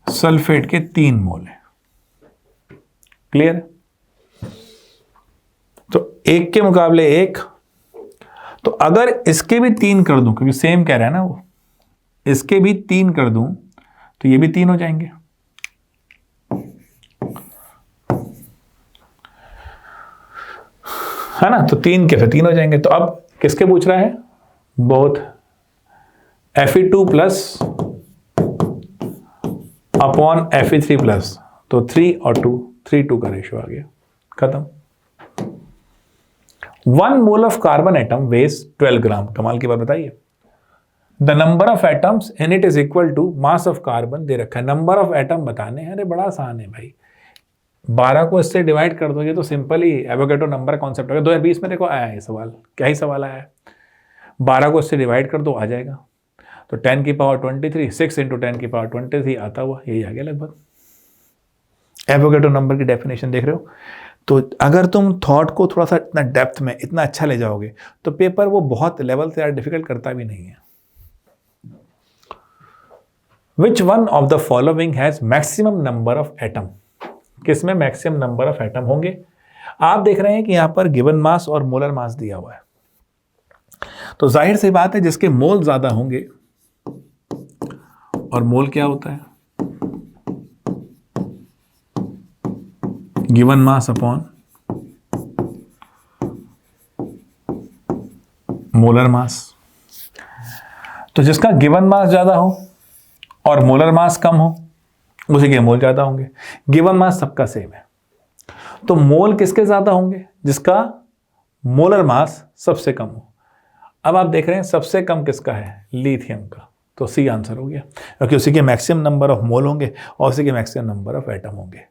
सल्फेट के 3 मोल है। क्लियर? तो 1 के मुकाबले 1, तो अगर इसके भी 3 कर दूं, क्योंकि सेम कह रहा है ना वो, इसके भी 3 कर दूं तो ये भी 3 हो जाएंगे। है ना, तो 3 के फिर 3 हो जाएंगे। तो अब किसके पूछ रहा है, बोथ Fe2+ अपॉन Fe3+, तो 3 और 2, 3:2 का रेशियो आ गया, खत्म। 1 mole of carbon atom weighs 12 gram, कमाल की बात बताइए। The number of atoms in it is equal to mass of carbon दे रखा है, नंबर ऑफ एटम बताने हैं। अरे बड़ा आसान है भाई, 12 को इससे डिवाइड कर दो, ये तो सिंपल ही एवोगैड्रो नंबर कॉन्सेप्ट होगा। 2020 में देखो आया है सवाल, क्या ही सवाल आया है, 12 को इससे डिवाइड कर दो आ जाएगा, तो 10 की पावर 23, 6 इंटू 10 की पावर 23 आता हुआ यही आ गया लगभग। एवोगैड्रो नंबर की डेफिनेशन देख रहे हो। तो अगर तुम थॉट को थोड़ा सा इतना डेप्थ में इतना अच्छा ले जाओगे तो पेपर वो बहुत लेवल से यार डिफिकल्ट करता भी नहीं है। Which one of the following has maximum number of atom? किसमें मैक्सिमम नंबर ऑफ एटम होंगे? आप देख रहे हैं कि यहां पर गिवन मास और मोलर मास दिया हुआ है, तो जाहिर सी बात है जिसके मोल ज्यादा होंगे, और मोल क्या होता है, given mass upon molar mass. तो जिसका गिवन मास ज्यादा हो और मोलर मास कम हो, उसी के मोल ज्यादा होंगे। गिवन मास सबका सेम है, तो मोल किसके ज्यादा होंगे, जिसका मोलर मास सबसे कम हो। अब आप देख रहे हैं सबसे कम किसका है, लिथियम का, तो सी आंसर हो गया, क्योंकि उसी के मैक्सिमम नंबर ऑफ मोल होंगे और उसी के मैक्सिमम नंबर ऑफ एटम होंगे।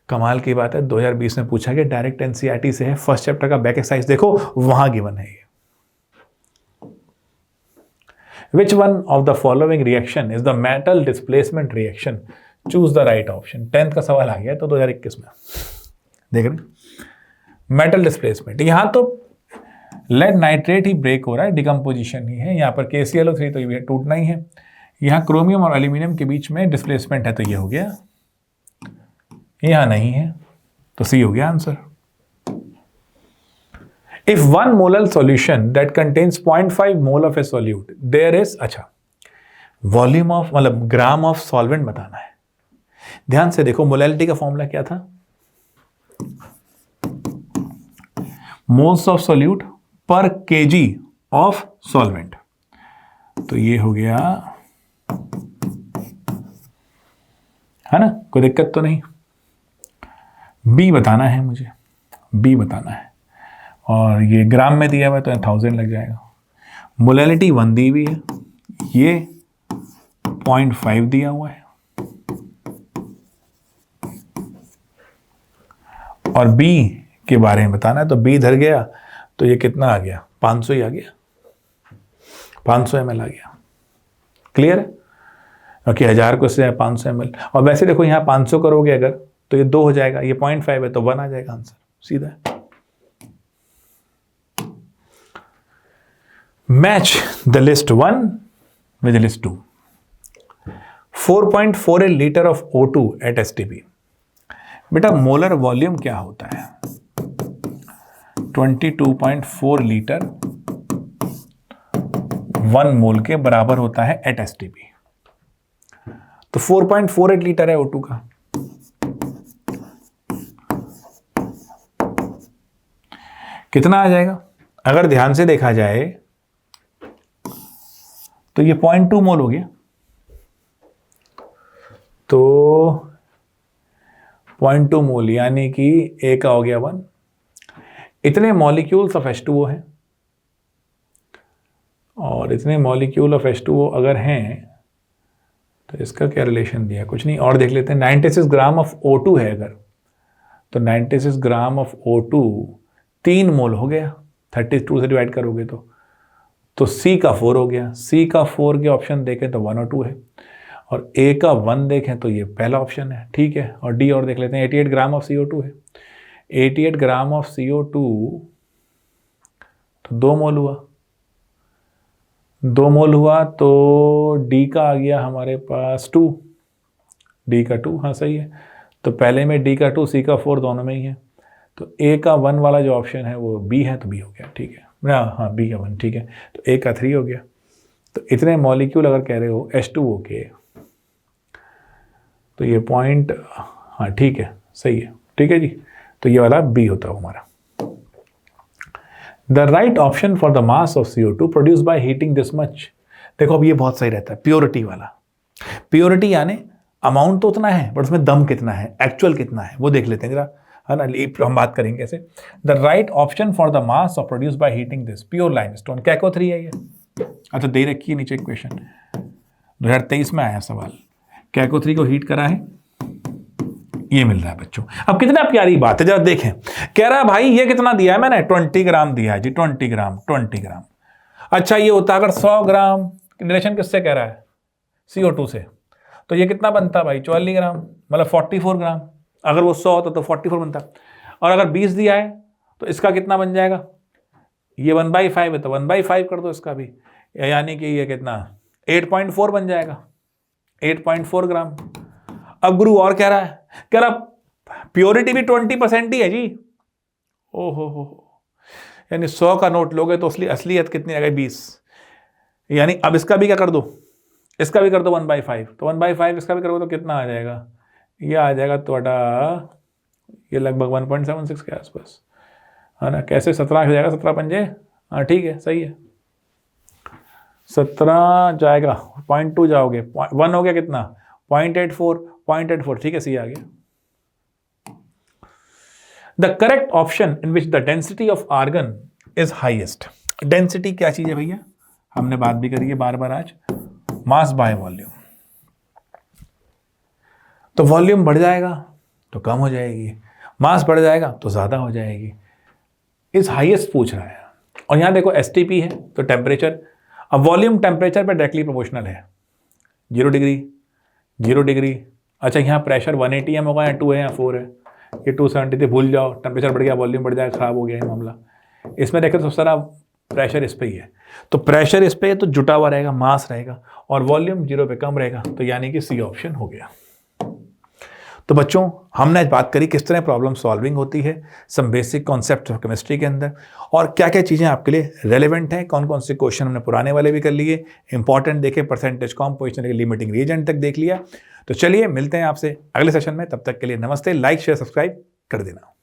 कमाल की बात है, 2020 में पूछा गया, डायरेक्ट एनसीईआरटी से है, फर्स्ट चैप्टर का बैक एक्सरसाइज देखो, वहां गिवन है ये। Which one of the following reaction is the metal displacement reaction? Choose the right option. 10th का सवाल आ गया तो 2021 में देख रहे हैं मेटल डिस्प्लेसमेंट। यहां तो लेड नाइट्रेट ही ब्रेक हो रहा है, डिकम्पोजिशन ही है, यहाँ पर KClO3 तो ये टूटना ही है, यहाँ क्रोमियम और एल्यूमिनियम के बीच में डिस्प्लेसमेंट है, तो ये हो गया, यहाँ नहीं है, तो सी हो गया answer. If 1 molar solution that contains 0.5 mole of a solute, there is, अच्छा, वॉल्यूम ऑफ मतलब ग्राम ऑफ सॉल्वेंट बताना है। ध्यान से देखो, मोलैलिटी का फॉर्मूला क्या था, मोल्स ऑफ सोल्यूट पर केजी ऑफ सॉल्वेंट, तो ये हो गया, है ना, कोई दिक्कत तो नहीं। बी बताना है मुझे, बी बताना है, और ये ग्राम में दिया हुआ है तो 1000 लग जाएगा। मोलैलिटी 1 दी हुई है, ये 0.5 दिया हुआ है, और बी के बारे में बताना है, तो बी इधर गया तो ये कितना आ गया, 500 ही आ गया, 500 ml आ गया। क्लियर है, क्योंकि 1000 को से 500 ml, और वैसे देखो यहाँ 500 करोगे अगर तो ये 2 हो जाएगा, ये 0.5 है तो 1 आ जाएगा आंसर, सीधा है। Match the list 1 with the list 2. 4.48 liter of O2 at STP. बेटा मोलर वॉल्यूम क्या होता है, 22.4 लीटर 1 मोल के बराबर होता है एट STP। तो 4.48 लीटर है O2 का, कितना आ जाएगा, अगर ध्यान से देखा जाए तो ये 0.2 मोल हो गया, तो 0.2 मोल यानी कि ए का हो गया 1। इतने मॉलिक्यूल्स ऑफ H2O हैं, और इतने मॉलिक्यूल ऑफ H2O अगर हैं तो इसका क्या रिलेशन दिया, कुछ नहीं, और देख लेते हैं। 96 ग्राम ऑफ O2 है अगर, तो 96 ग्राम ऑफ O2 3 मोल हो गया, 32 से डिवाइड करोगे तो C का 4 हो गया। C का 4 के ऑप्शन देखें तो 1 और 2 है, और A का 1 देखें तो ये पहला ऑप्शन है, ठीक है। और D और देख लेते हैं, 88 ग्राम ऑफ CO2 है, 88 ग्राम ऑफ CO2 तो 2 मोल हुआ, 2 मोल हुआ, तो D का आ गया हमारे पास 2, D का 2, हाँ सही है। तो पहले में D का 2, C का 4 दोनों में ही है, तो A का 1 वाला जो ऑप्शन है वो B है, तो B हो गया, ठीक है, हाँ B का 1, ठीक है, तो A का 3 हो गया। तो इतने मॉलिक्यूल अगर कह रहे हो H2O के, तो ये पॉइंट, हाँ ठीक है, सही है, ठीक है जी, तो ये वाला B होता है हमारा। The right option for the mass of CO2 produce by heating this much. देखो अब ये बहुत सही रहता है, प्योरिटी वाला। प्योरिटी यानी अमाउंट तो उतना है, बट उसमें दम कितना है, एक्चुअल कितना है, वो देख लेते हैं जरा, है ना, हम बात करेंगे कैसे। The right option for the mass of produce by heating this pure limestone, KECO3 है ये। अच्छा दे रखी है नीचे क्वेश्चन, 2023 में आया सवाल, KECO3 को हीट करा है, ये मिल रहा है बच्चों। अब कितना प्यारी बात है, जरा देखें, कह रहा है भाई ये कितना दिया है मैंने, 20 ग्राम दिया है जी, 20 ग्राम, 20 ग्राम। अच्छा ये होता अगर 100 ग्राम, रिलेशन किससे कह रहा है, CO2 से, तो ये कितना बनता भाई, 44 ग्राम, मतलब 44 ग्राम। अगर वो 100 होता तो 44 बनता, और अगर 20 दिया है तो इसका कितना बन जाएगा, ये 1/5 है तो 1/5 कर दो इसका भी, यानी कि ये कितना 8.4 बन जाएगा, 8.4 ग्राम। अब गुरु और कह रहा प्योरिटी भी 20% ही है जी, ओहो, यानी 100 का नोट लोगे तो असलियत कितनी आ गई, 20, यानी अब इसका भी क्या कर दो, इसका भी कर दो 1/5, तो 1/5 इसका भी करोगे तो कितना आ जाएगा, ये आ जाएगा ਤੁਹਾਡਾ, ये लगभग 1.76 के आसपास, है ना, कैसे 17 हो जाएगा, 17 पंजे, हाँ ठीक है, सही है, 17 जाएगा, 0.2 जाओगे, 1 हो गया कितना, 0.84, ठीक है, सी आ गया। The correct option in which the density of argon is highest. Density क्या चीज है भैया, हमने बात भी करी है बार बार आज, मास बाय वॉल्यूम। तो वॉल्यूम बढ़ जाएगा तो कम हो जाएगी, मास बढ़ जाएगा तो ज्यादा हो जाएगी। इस हाईएस्ट पूछ रहा है। और यहां देखो एसटीपी है तो टेम्परेचर, अब वॉल्यूम टेम्परेचर पे डायरेक्टली प्रोपोर्शनल है। 0 डिग्री 0 डिग्री, अच्छा यहाँ प्रेशर 180 m होगा या 2 है या 4 है, ये 270 थे, भूल जाओ, टेम्परेचर बढ़ गया वॉल्यूम बढ़ जाएगा, खराब हो गया ये मामला। इसमें देखें तो सारा प्रेशर इस पे ही है, तो प्रेशर इस पे है तो जुटा हुआ रहेगा, मास रहेगा, और वॉल्यूम 0 पे कम रहेगा, तो यानी कि सी ऑप्शन हो गया। तो बच्चों हमने आज बात करी किस तरह प्रॉब्लम सॉल्विंग होती है, some basic concept of chemistry के अंदर, और क्या क्या चीज़ें आपके लिए रेलेवेंट हैं, कौन कौन से क्वेश्चन हमने पुराने वाले भी कर लिए, इंपॉर्टेंट देखे, परसेंटेज कॉम्पोजिशन, लिमिटिंग रीएजेंट तक देख लिया। तो चलिए मिलते हैं आपसे अगले सेशन में, तब तक के लिए नमस्ते। लाइक शेयर सब्सक्राइब कर देना।